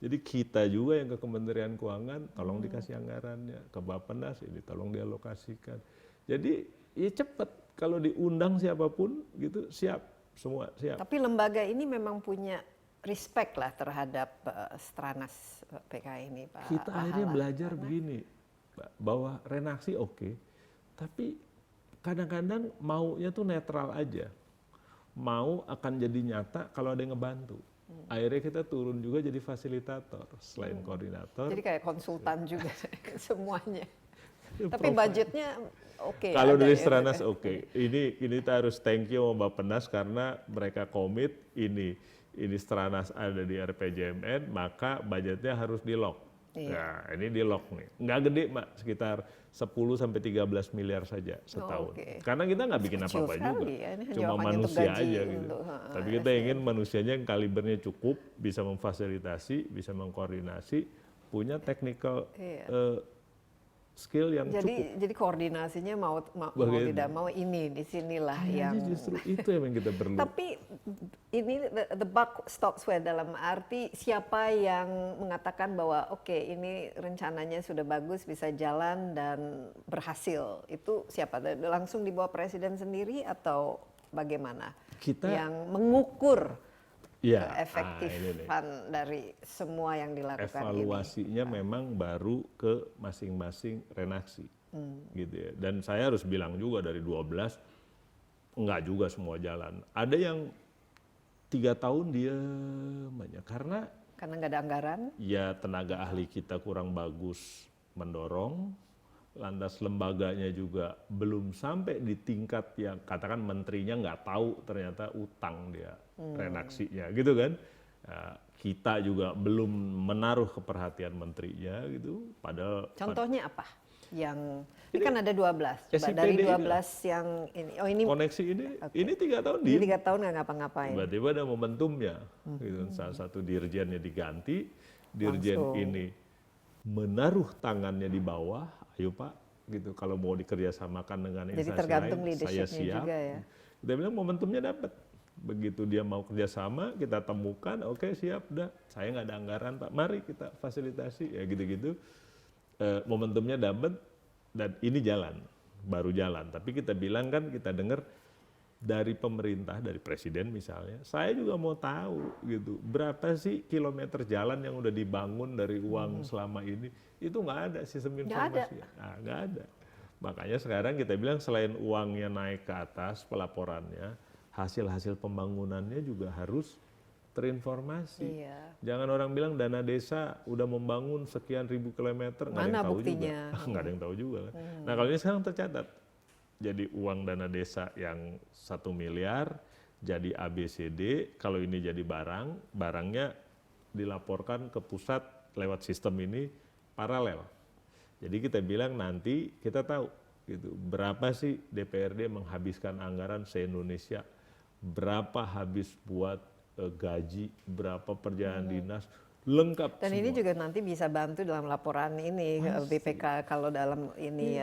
D: Jadi kita juga yang ke Kementerian Keuangan, tolong dikasih anggarannya. Ke Bappenas ini tolong dialokasikan. Jadi ya cepat. Kalau diundang siapapun gitu siap. Semua siap.
A: Tapi lembaga ini memang punya respect lah terhadap Stranas PK ini Pak
D: Kita
A: Pahala.
D: akhirnya belajar begini. Bahwa renaksi oke, tapi kadang-kadang maunya tuh netral aja. Mau akan jadi nyata kalau ada yang ngebantu. Akhirnya kita turun juga jadi fasilitator selain koordinator.
A: Jadi kayak konsultan juga semuanya. Tapi budgetnya oke.
D: Kalau
A: ada
D: dari
A: ya,
D: Stranas oke. Ini kita harus thank you sama Bappenas karena mereka komit ini Stranas ada di RPJMN, maka budgetnya harus di lock.
A: Iya.
D: Nah, ini di lock nih. Nggak gede, Mbak, sekitar 10 sampai 13 miliar saja setahun.
A: Oke.
D: Karena kita nggak bikin
A: Kecil
D: apa-apa
A: sekali
D: juga.
A: ya, ini
D: Cuma
A: jawabannya untuk
D: manusia
A: gaji
D: aja gitu.
A: untuk,
D: Tapi kita ingin manusianya yang kalibernya cukup, bisa memfasilitasi, bisa mengkoordinasi, punya technical skill yang cukup.
A: Jadi koordinasinya mau tidak mau ini di sinilah yang
D: Justru itu yang kita perlu.
A: Tapi ini the buck stops where, dalam arti siapa yang mengatakan bahwa oke, ini rencananya sudah bagus, bisa jalan dan berhasil. Itu siapa? Langsung di bawah presiden sendiri atau bagaimana?
D: Kita
A: yang mengukur
D: ya,
A: keefektifan dari semua yang dilakukan
D: evaluasinya
A: ini.
D: memang baru ke masing-masing renaksi. Gitu ya. Dan saya harus bilang juga dari 12 enggak juga semua jalan. Ada yang 3 tahun dia banyak karena
A: nggak ada anggaran.
D: Ya tenaga ahli kita kurang bagus mendorong, lantas lembaganya juga belum sampai di tingkat yang katakan menterinya nggak tahu ternyata utang dia renaksinya gitu kan. Nah, kita juga belum menaruh keperhatian menterinya gitu. Padahal
A: Contohnya apa? Yang ini kan ada 12. Coba
D: SIPD
A: dari 12 yang ini. Oh ini
D: koneksi ini 3 tahun
A: ini 3 tahun nggak ngapa-ngapain.
D: Tiba-tiba ada momentumnya. Gitu. Salah satu dirjennya diganti, dirjen ini menaruh tangannya di bawah, ayo Pak, gitu. Kalau mau dikerjasamakan dengan instansi
A: Jadi tergantung
D: lain, saya
A: leadership-nya
D: siap.
A: juga ya.
D: Kita bilang momentumnya dapat. Begitu dia mau kerjasama, kita temukan, oke siap, dah. Saya nggak ada anggaran Pak, mari kita fasilitasi, ya gitu-gitu. Momentumnya dapat dan ini jalan, baru jalan. Tapi kita bilang kan, kita dengar dari pemerintah, dari presiden misalnya, saya juga mau tahu gitu, berapa sih kilometer jalan yang udah dibangun dari uang selama ini. Itu nggak ada sistem informasi. Nggak ada. Makanya sekarang kita bilang selain uangnya naik ke atas pelaporannya, hasil-hasil pembangunannya juga harus terinformasi.
A: Iya.
D: Jangan orang bilang dana desa udah membangun sekian ribu kilometer, nggak ada yang tahu
A: buktinya?
D: juga. Nggak ada yang tahu juga. Nah kalau ini sekarang tercatat, jadi uang dana desa yang 1 miliar jadi ABCD, kalau ini jadi barang, barangnya dilaporkan ke pusat lewat sistem ini paralel. Jadi kita bilang nanti kita tahu gitu, berapa sih DPRD menghabiskan anggaran se-Indonesia, berapa habis buat gaji, berapa perjalanan dinas, lengkap
A: Dan
D: semua.
A: ini juga nanti bisa bantu dalam laporan ini BPK kalau dalam ini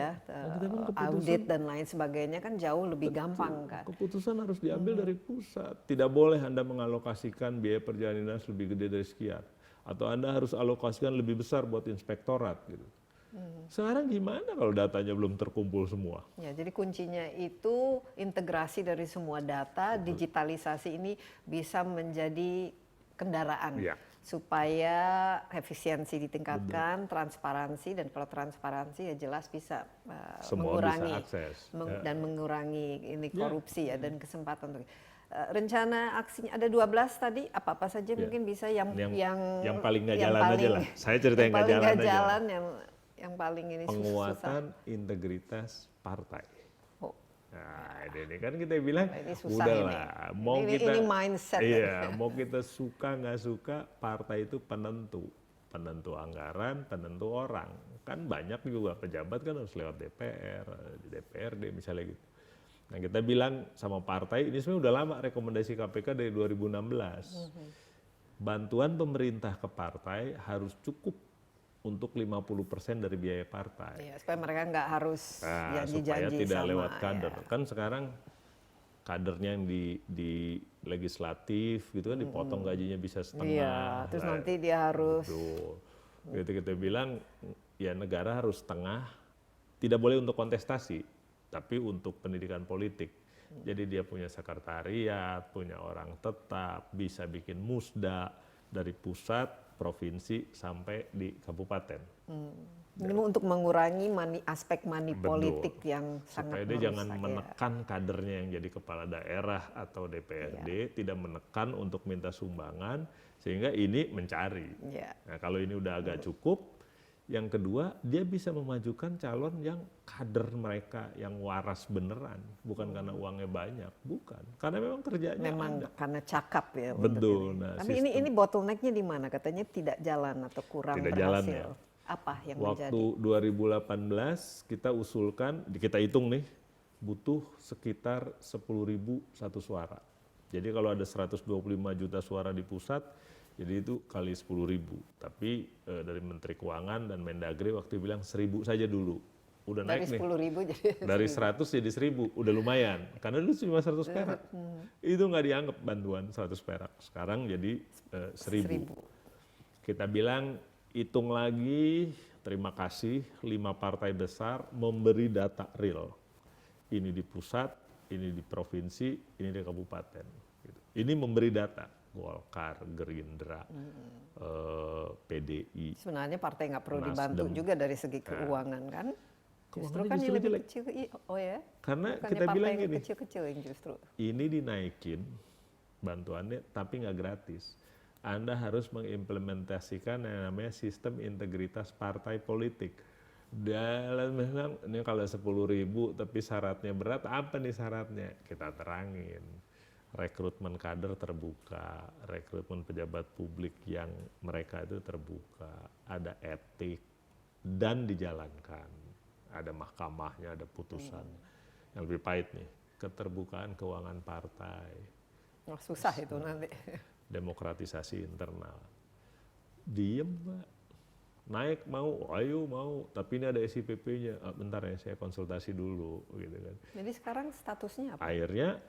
A: audit dan lain sebagainya kan jauh lebih gampang kan.
D: Keputusan harus diambil dari pusat. Tidak boleh Anda mengalokasikan biaya perjalanan dinas lebih gede dari sekian. Atau Anda harus alokasikan lebih besar buat inspektorat gitu. Sekarang gimana kalau datanya belum terkumpul semua?
A: Ya, jadi kuncinya itu integrasi dari semua data, digitalisasi ini bisa menjadi kendaraan.
D: Iya.
A: Supaya efisiensi ditingkatkan, transparansi, dan kalau transparansi ya jelas bisa
D: Semua
A: mengurangi
D: bisa akses.
A: dan mengurangi ini korupsi ya dan kesempatan untuk rencana aksinya ada 12 tadi apa saja mungkin bisa yang
D: paling nggak jalan aja lah. Saya cerita yang nggak jalan aja.
A: Yang paling ini
D: penguatan
A: susah.
D: integritas partai.
A: Oh.
D: Nah, ini kan kita bilang
A: Ini susah
D: udahlah,
A: ini.
D: mau
A: Ini
D: kita
A: mindset.
D: iya, mau kita suka nggak suka, partai itu penentu anggaran, penentu orang. Kan banyak juga pejabat kan harus lewat DPR, DPRD misalnya gitu. Nah kita bilang sama partai, ini sebenarnya udah lama rekomendasi KPK dari 2016. Bantuan pemerintah ke partai harus cukup untuk 50% dari biaya partai.
A: Ya, supaya mereka nggak harus janji-janji
D: supaya tidak
A: sama,
D: lewat kader.
A: Ya.
D: Kan sekarang kadernya yang di legislatif gitu kan dipotong gajinya bisa setengah.
A: Iya, terus nanti dia harus
D: Gitu kita bilang ya negara harus setengah, tidak boleh untuk kontestasi, tapi untuk pendidikan politik. Jadi dia punya sekretariat, punya orang tetap, bisa bikin musda dari pusat, provinsi sampai di kabupaten.
A: Ini untuk mengurangi aspek money politik yang sangat
D: supaya dia jangan
A: merusak,
D: menekan kadernya yang jadi kepala daerah atau DPRD, tidak menekan untuk minta sumbangan, sehingga ini mencari.
A: Ya.
D: Nah kalau ini udah agak cukup, yang kedua dia bisa memajukan calon yang kader mereka yang waras beneran, bukan karena uangnya banyak, bukan, karena memang kerjanya
A: Memang
D: ada.
A: karena cakap ya.
D: Betul.
A: Untuk ini.
D: Nah,
A: Tapi ini bottlenecknya di mana? Katanya tidak jalan atau kurang
D: Tidak
A: berhasil.
D: jalan, ya.
A: Apa yang
D: Waktu
A: menjadi?
D: 2018 kita usulkan, kita hitung nih, butuh sekitar 10.000 satu suara. Jadi kalau ada 125 juta suara di pusat, jadi itu kali 10.000. Tapi dari Menteri Keuangan dan Mendagri waktu bilang 1.000 saja dulu. Udah
A: Dari
D: naik nih.
A: 10.000 jadi
D: Dari 100 jadi 1.000, udah lumayan. Karena dulu cuma 100 perak. Itu nggak dianggap bantuan 100 perak. Sekarang jadi 1.000. Kita bilang hitung lagi, terima kasih 5 partai besar memberi data real. Ini di pusat, ini di provinsi, ini di kabupaten. Gitu. Ini memberi data, Golkar, Gerindra, PDI.
A: sebenarnya partai nggak perlu
D: Nasdem.
A: dibantu juga dari segi keuangan kan? Justru
D: Keuangannya
A: kan yang
D: justru
A: lebih
D: jelek.
A: kecil, oh ya?
D: Karena
A: Bukannya
D: kita
A: partai
D: bilang
A: yang
D: gini,
A: kecil-kecil yang justru.
D: ini dinaikin bantuannya tapi nggak gratis. Anda harus mengimplementasikan yang namanya sistem integritas partai politik. Dalam memang ini kalau 10.000 tapi syaratnya berat, apa nih syaratnya? Kita terangin. Rekrutmen kader terbuka, rekrutmen pejabat publik yang mereka itu terbuka, ada etik dan dijalankan. Ada mahkamahnya, ada putusan. Yang lebih pahit nih, keterbukaan keuangan partai.
A: Oh, susah itu nanti.
D: Demokratisasi internal. Diem Pak, naik mau, ayo mau, tapi ini ada SIPP-nya, bentar ya saya konsultasi dulu gitu kan.
A: Jadi sekarang statusnya apa?
D: Akhirnya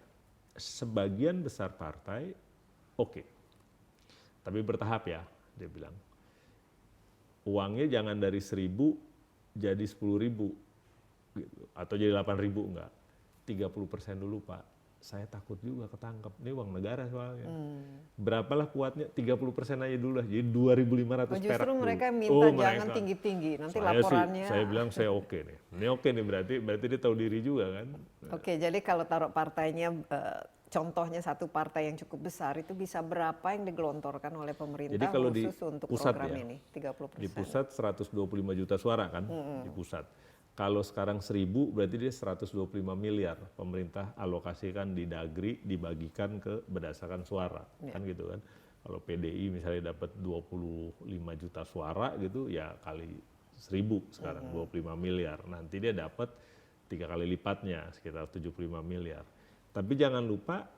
D: sebagian besar partai oke. Tapi bertahap ya, dia bilang. Uangnya jangan dari 1.000 jadi 10.000 gitu, atau jadi 8.000 enggak. 30% dulu Pak. Saya takut juga ketangkep. Ini uang negara soalnya. Berapalah kuatnya? 30% aja dulu lah. Jadi 2.500 perak.
A: Justru mereka
D: dulu.
A: minta jangan
D: mereka.
A: tinggi-tinggi. Nanti
D: Saya
A: laporannya.
D: saya bilang saya oke nih. Ini oke nih berarti dia tahu diri juga kan.
A: Oke, jadi kalau taruh partainya, contohnya satu partai yang cukup besar, itu bisa berapa yang digelontorkan oleh pemerintah
D: Jadi kalau
A: khusus
D: di
A: untuk
D: pusat
A: program
D: ya,
A: ini? 30%.
D: Di pusat 125 juta suara kan, di pusat. Kalau sekarang 1.000 berarti dia 125 miliar pemerintah alokasikan di Dagri dibagikan ke berdasarkan suara, kan gitu kan. Kalau PDI misalnya dapat 25 juta suara gitu ya kali 1.000 sekarang 25 miliar. Nanti dia dapat 3 kali lipatnya sekitar 75 miliar. Tapi jangan lupa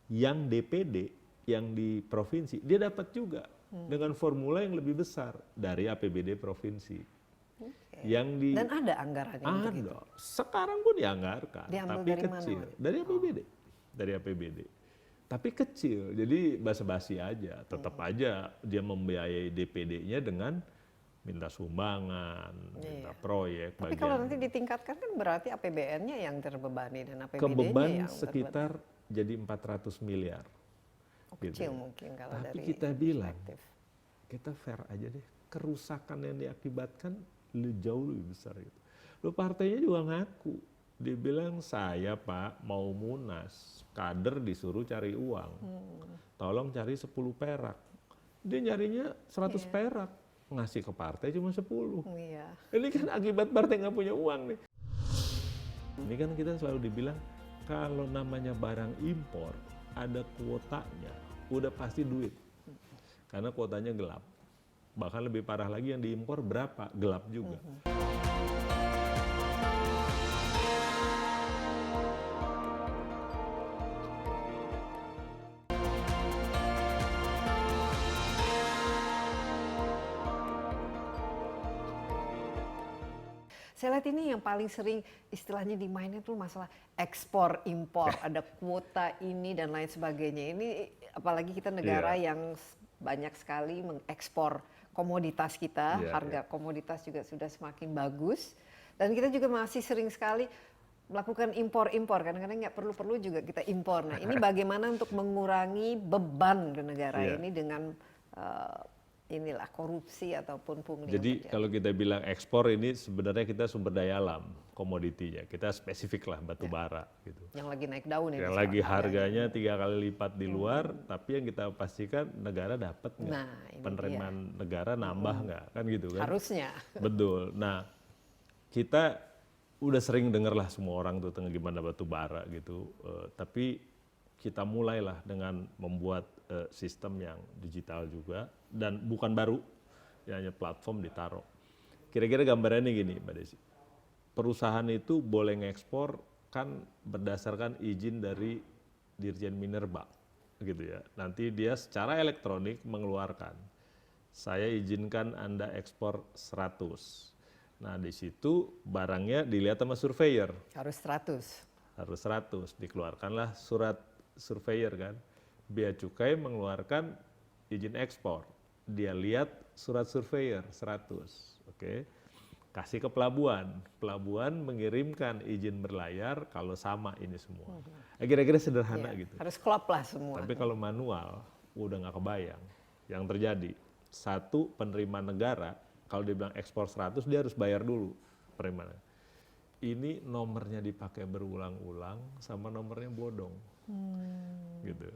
D: yang DPD yang di provinsi dia dapat juga dengan formula yang lebih besar dari APBD provinsi. Yang di
A: Dan ada anggarannya untuk itu?
D: ada. Sekarang pun dianggarkan,
A: Diambil
D: tapi
A: dari
D: kecil.
A: mana?
D: Dari APBD. Dari APBD. Tapi kecil, jadi basa-basi aja. Tetap aja dia membiayai DPD-nya dengan minta sumbangan, minta proyek.
A: Tapi kalau nanti ditingkatkan kan berarti APBN-nya yang terbebani dan APBD-nya
D: kebeban
A: yang
D: sekitar jadi 400 miliar.
A: kecil mungkin kalau
D: Tapi
A: dari
D: kita bilang,
A: perspektif.
D: kita fair aja deh. Kerusakan yang diakibatkan jauh lebih besar gitu. Lo partainya juga ngaku. Dia bilang saya Pak mau munas, kader disuruh cari uang. Tolong cari 10 perak. Dia nyarinya 100 perak. Ngasih ke partai cuma 10.
A: Iya.
D: Ini kan akibat partai nggak punya uang nih. Ini kan kita selalu dibilang kalau namanya barang impor ada kuotanya, udah pasti duit. Karena kuotanya gelap. Bahkan lebih parah lagi yang diimpor berapa? Gelap juga.
A: Saya lihat ini yang paling sering istilahnya dimainin tuh masalah ekspor impor, ada kuota ini dan lain sebagainya. Ini apalagi kita negara yang banyak sekali mengekspor komoditas kita, harga komoditas juga sudah semakin bagus, dan kita juga masih sering sekali melakukan impor-impor. Kadang-kadang nggak perlu-perlu juga kita impor. Nah, ini bagaimana untuk mengurangi beban ke negara ini dengan inilah korupsi ataupun pungli.
D: Jadi kalau kita bilang ekspor ini sebenarnya kita sumber daya alam komoditinya. Kita spesifik lah batu bara gitu.
A: Yang lagi naik daun ini.
D: Yang lagi harganya 3 kali lipat di luar, tapi yang kita pastikan negara dapat nggak?
A: Nah, ini
D: penerimaan negara nambah nggak? Kan gitu kan?
A: harusnya.
D: Betul. Nah, kita udah sering dengar lah semua orang tuh tentang gimana batu bara gitu. Tapi kita mulailah dengan membuat sistem yang digital juga dan bukan baru, ya hanya platform ditaruh. Kira-kira gambarannya gini, Mbak Desi. Perusahaan itu boleh ngekspor kan berdasarkan izin dari Dirjen Minerba, gitu ya. Nanti dia secara elektronik mengeluarkan, saya izinkan Anda ekspor 100. Nah di situ barangnya dilihat sama surveyor.
A: Harus 100.
D: Harus 100, dikeluarkanlah surat surveyor kan. Bea Cukai mengeluarkan izin ekspor. Dia lihat surat surveyor 100, oke. Kasih ke pelabuhan. Pelabuhan mengirimkan izin berlayar kalau sama ini semua. Kira-kira sederhana gitu.
A: Harus klop lah semua.
D: Tapi kalau manual udah nggak kebayang. Yang terjadi, satu penerimaan negara, kalau dia bilang ekspor 100, dia harus bayar dulu penerimaan. Ini nomornya dipakai berulang-ulang sama nomornya bodong. Gitu.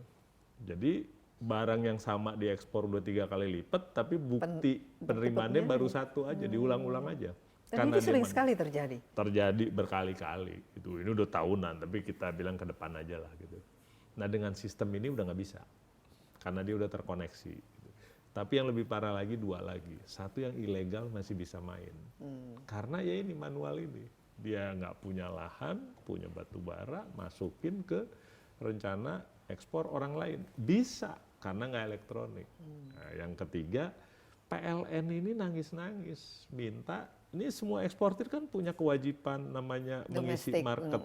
D: Jadi barang yang sama diekspor 2-3 kali lipat, tapi bukti penerimaannya baru satu aja, diulang-ulang aja.
A: Dan itu sering sekali terjadi.
D: Terjadi berkali-kali. Itu ini udah tahunan, tapi kita bilang ke depan aja lah gitu. Nah dengan sistem ini udah nggak bisa, karena dia udah terkoneksi. Gitu. Tapi yang lebih parah lagi dua lagi. Satu yang ilegal masih bisa main, karena ya ini manual ini. Dia nggak punya lahan, punya batu bara, masukin ke rencana ekspor orang lain. Bisa, karena nggak elektronik. Nah, yang ketiga, PLN ini nangis-nangis, minta, ini semua eksportir kan punya kewajiban namanya mengisi market,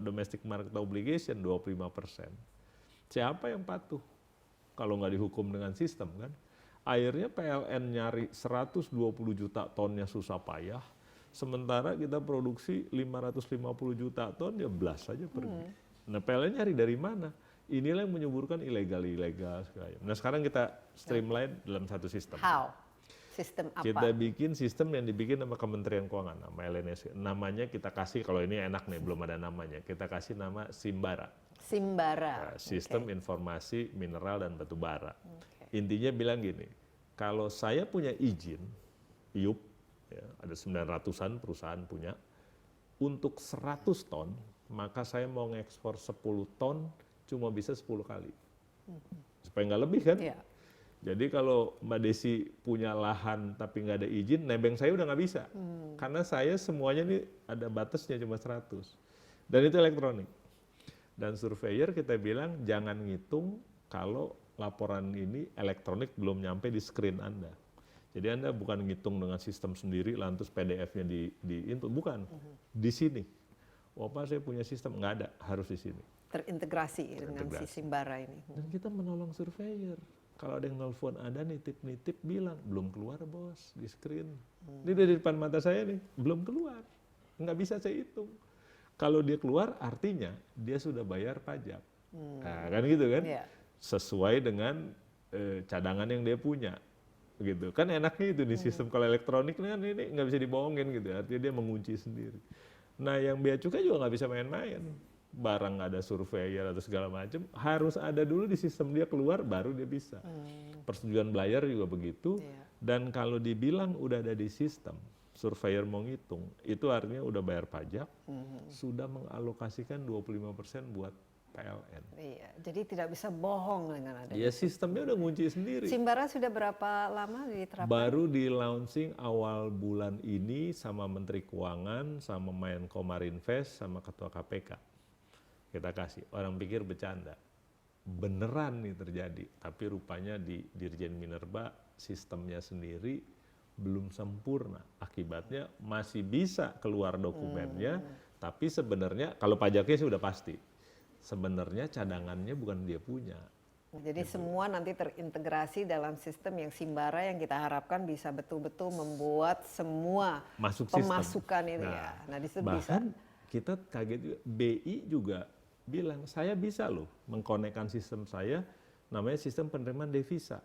D: domestic market obligation 25%. Siapa yang patuh? Kalau nggak dihukum dengan sistem kan? Akhirnya PLN nyari 120 juta tonnya susah payah, sementara kita produksi 550 juta ton, ya blast saja pergi. Nah PLN nyari dari mana? Inilah yang menyuburkan ilegal-ilegal. Nah sekarang kita streamline dalam satu sistem.
A: How? Sistem apa?
D: Kita bikin sistem yang dibikin sama Kementerian Keuangan, nama LNS. Namanya kita kasih, kalau ini enak nih, belum ada namanya. Kita kasih nama Simbara.
A: Simbara.
D: Nah, Sistem Informasi Mineral dan Batu Bara. Intinya bilang gini, kalau saya punya izin, IUP, ya, ada 900-an perusahaan punya, untuk 100 ton, maka saya mau ngekspor 10 ton cuma bisa 10 kali. Supaya nggak lebih kan?
A: Iya.
D: Jadi kalau Mbak Desi punya lahan tapi nggak ada izin, nebeng saya udah nggak bisa. Karena saya semuanya nih ada batasnya cuma 100. Dan itu elektronik. Dan surveyor kita bilang jangan ngitung kalau laporan ini elektronik belum nyampe di screen Anda. Jadi Anda bukan ngitung dengan sistem sendiri, lantas PDF-nya di input, bukan. Di sini. Oh Pak, saya punya sistem, nggak ada, harus di sini.
A: Terintegrasi dengan si Simbara ini.
D: Dan kita menolong surveyor. Kalau ada yang nelfon, ada nitip-nitip bilang, belum keluar bos, di screen. Ini dari depan mata saya nih, belum keluar. Nggak bisa saya hitung. Kalau dia keluar, artinya dia sudah bayar pajak. Nah, kan gitu kan?
A: Iya.
D: Sesuai dengan cadangan yang dia punya. Gitu. Kan enaknya itu di sistem kalau elektronik kan ini nggak bisa dibohongin gitu. Artinya dia mengunci sendiri. Nah yang bea cukai juga nggak bisa main-main. Barang nggak ada surveyor atau segala macam, harus ada dulu di sistem dia keluar baru dia bisa. Persetujuan buyer juga begitu.
A: Iya.
D: Dan kalau dibilang udah ada di sistem, surveyor mau ngitung, itu artinya udah bayar pajak, sudah mengalokasikan 25% buat PLN.
A: Iya, jadi tidak bisa bohong dengan adanya.
D: Ya sistemnya udah ngunci sendiri.
A: Simbara sudah berapa lama diterapkan?
D: Baru di launching awal bulan ini sama Menteri Keuangan, sama Menko Marinvest, sama Ketua KPK. Kita kasih, orang pikir bercanda. Beneran nih terjadi, tapi rupanya di Dirjen Minerba sistemnya sendiri belum sempurna. Akibatnya masih bisa keluar dokumennya, tapi sebenarnya kalau pajaknya sih udah pasti. Sebenarnya cadangannya bukan dia punya.
A: Jadi semua nanti terintegrasi dalam sistem yang Simbara yang kita harapkan bisa betul-betul membuat semua
D: Masuk
A: pemasukan
D: sistem.
A: itu
D: Nah,
A: ya. Nah, di situ
D: bahkan
A: bisa.
D: kita kaget juga, BI juga bilang saya bisa loh mengkonekkan sistem saya namanya sistem penerimaan devisa.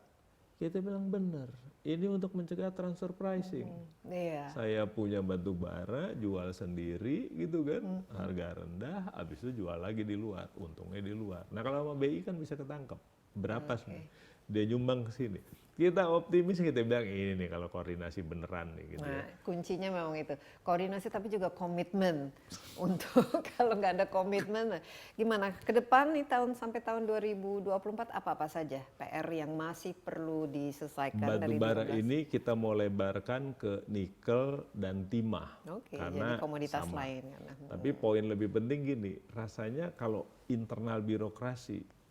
D: Kita bilang benar, ini untuk mencegah transfer pricing.
A: Iya.
D: Saya punya batu bara, jual sendiri gitu kan, harga rendah, habis itu jual lagi di luar, untungnya di luar. Nah kalau sama BI kan bisa ketangkep, berapa sebenarnya, dia nyumbang ke sini. Kita optimis, kita bilang ini nih kalau koordinasi beneran nih gitu
A: Nah,
D: ya.
A: kuncinya memang itu. Koordinasi tapi juga komitmen. Untuk kalau nggak ada komitmen, nah, gimana ke depan nih sampai tahun 2024 apa-apa saja PR yang masih perlu diselesaikan
D: Batu
A: dari
D: bara
A: 15?
D: ini kita mau lebarkan ke nikel dan timah.
A: Oke,
D: karena
A: jadi komoditas
D: sama.
A: lain kan.
D: Tapi poin lebih penting gini, rasanya kalau internal birokrasi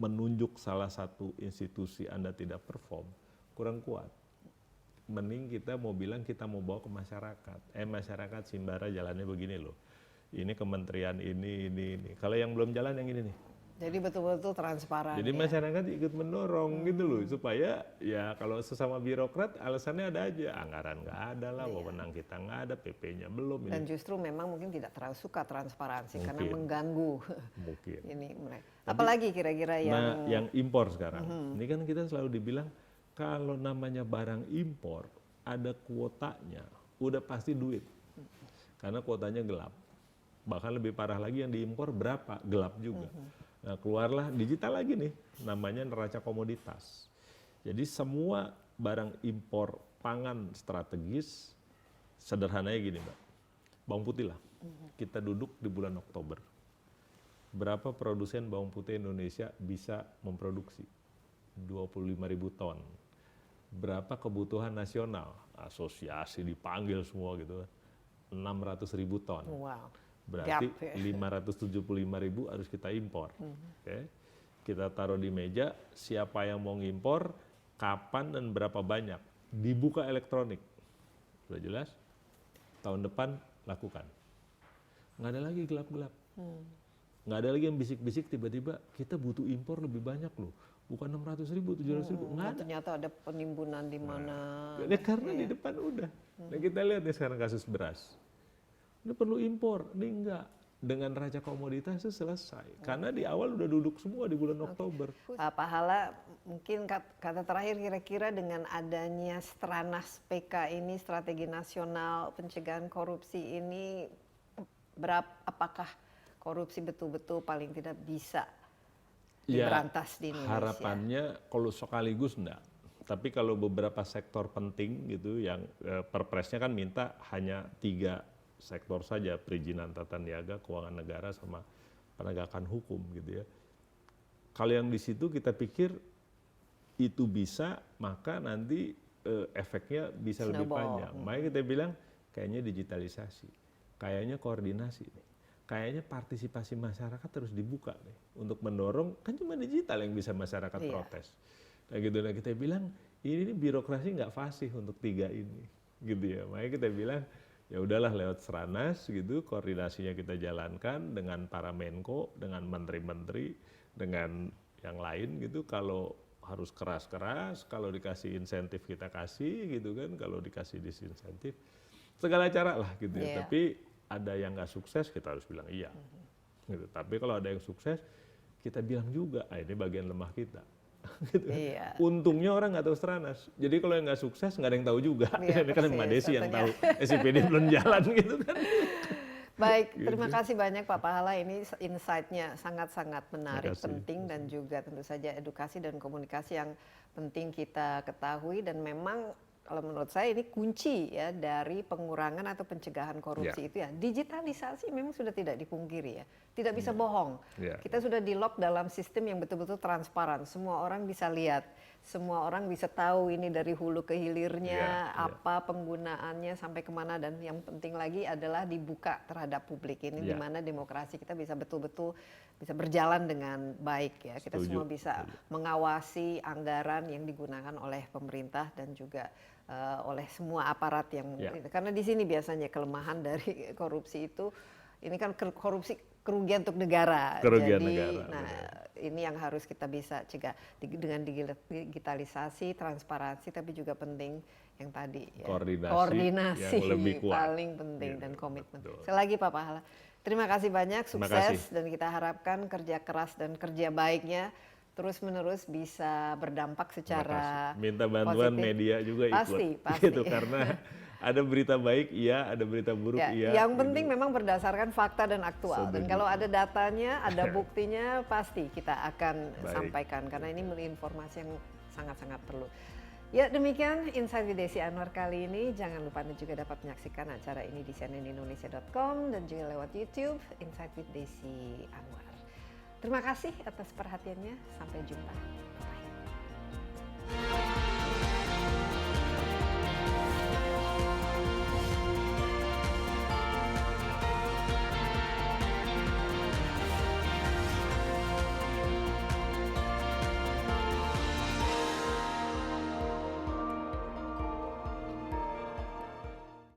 D: menunjuk salah satu institusi Anda tidak perform, kurang kuat. Mending kita mau bilang kita mau bawa ke masyarakat. Masyarakat Simbara jalannya begini loh. Ini kementerian ini. Kalau yang belum jalan yang ini nih.
A: Jadi betul-betul transparan.
D: Jadi
A: ya.
D: masyarakat ikut mendorong gitu loh. Supaya ya kalau sesama birokrat alasannya ada aja. Anggaran nggak ada lah, wewenang kita nggak ada, PP-nya belum.
A: Dan justru memang mungkin tidak terlalu suka transparansi karena
D: Mungkin.
A: mengganggu
D: Mungkin.
A: ini mereka. Apalagi kira-kira yang
D: Nah, yang impor sekarang. Ini kan kita selalu dibilang kalau namanya barang impor ada kuotanya, udah pasti duit. Karena kuotanya gelap. Bahkan lebih parah lagi yang diimpor berapa? Gelap juga. Nah, keluarlah digital lagi nih, namanya neraca komoditas. Jadi semua barang impor pangan strategis, sederhananya gini Mbak, bawang putih lah. Kita duduk di bulan Oktober. Berapa produsen bawang putih Indonesia bisa memproduksi? 25.000 ton. Berapa kebutuhan nasional? Asosiasi dipanggil semua gitu. 600.000 ton.
A: wow.
D: Berarti
A: Gap, ya.
D: 575.000 harus kita impor. Oke. Kita taruh di meja, siapa yang mau ngimpor, kapan dan berapa banyak. Dibuka elektronik. Sudah jelas? Tahun depan lakukan. Nggak ada lagi gelap-gelap. Nggak ada lagi yang bisik-bisik tiba-tiba kita butuh impor lebih banyak loh. Bukan 600.000, 700.000. Nggak ada.
A: Ternyata ada penimbunan di mana.
D: Ya, karena di depan udah. Nah kita lihat nih sekarang kasus beras. Ini perlu impor, ini enggak. Dengan neraca komoditas itu selesai. Karena di awal udah duduk semua di bulan Oktober.
A: Pak Hala, mungkin kata terakhir kira-kira dengan adanya Stranas PK ini, Strategi Nasional Pencegahan Korupsi ini, apakah korupsi betul-betul paling tidak bisa diberantas di Indonesia?
D: Harapannya kalau sekaligus enggak. Tapi kalau beberapa sektor penting gitu yang perpresnya kan minta hanya 3 sektor saja, perizinan tata niaga, keuangan negara, sama penegakan hukum gitu ya. Kalau yang di situ kita pikir itu bisa, maka nanti efeknya bisa lebih panjang. Makanya kita bilang kayaknya digitalisasi, kayaknya koordinasi nih, kayaknya partisipasi masyarakat terus dibuka nih untuk mendorong, kan cuma digital yang bisa masyarakat protes. Nah gitu, nah kita bilang ini birokrasi nggak fasih untuk 3 ini, gitu ya. Makanya kita bilang ya udahlah lewat Seranas gitu, koordinasinya kita jalankan dengan para Menko, dengan menteri-menteri, dengan yang lain gitu. Kalau harus keras-keras, kalau dikasih insentif kita kasih gitu kan, kalau dikasih disinsentif, segala cara lah gitu ya. Tapi ada yang nggak sukses kita harus bilang iya. Gitu. Tapi kalau ada yang sukses kita bilang juga, ini bagian lemah kita. Gitu. Untungnya orang nggak tahu Seranas. Jadi kalau yang nggak sukses nggak ada yang tahu juga. Ini kan Mbak Desi yang tahu, SIPD belum jalan gitu kan.
A: Baik, terima kasih banyak Pak Pahala. Ini insight-nya sangat-sangat menarik, penting, dan juga tentu saja edukasi dan komunikasi yang penting kita ketahui. Dan memang kalau menurut saya ini kunci ya dari pengurangan atau pencegahan korupsi itu ya. Digitalisasi memang sudah tidak dipungkiri ya, tidak bisa bohong. Kita sudah di-lock dalam sistem yang betul-betul transparan. Semua orang bisa lihat, semua orang bisa tahu ini dari hulu ke hilirnya, apa penggunaannya sampai kemana, dan yang penting lagi adalah dibuka terhadap publik. Ini di mana demokrasi kita bisa betul-betul bisa berjalan dengan baik ya. Kita semua bisa mengawasi anggaran yang digunakan oleh pemerintah dan juga oleh semua aparat yang karena di sini biasanya kelemahan dari korupsi itu, ini kan korupsi kerugian untuk negara.
D: Kerugian
A: jadi
D: negara,
A: nah ini yang harus kita bisa cegah dengan digitalisasi, transparansi, tapi juga penting yang tadi ya, koordinasi
D: yang lebih kuat,
A: paling penting, dan komitmen. Sekali lagi Pak Pahala, terima kasih banyak, sukses, dan kita harapkan kerja keras dan kerja baiknya terus-menerus bisa berdampak secara
D: minta bantuan
A: positif.
D: Media juga ikut.
A: Pasti.
D: Gitu, karena ada berita baik iya, ada berita buruk iya.
A: Yang penting memang berdasarkan fakta dan aktual. Dan kalau ada datanya, ada buktinya, pasti kita akan sampaikan, karena ini informasi yang sangat-sangat perlu. Ya, demikian Insight with Desi Anwar kali ini. Jangan lupa Anda juga dapat menyaksikan acara ini di cnnindonesia.com dan juga lewat YouTube Insight with Desi Anwar. Terima kasih atas perhatiannya. Sampai jumpa. Bye.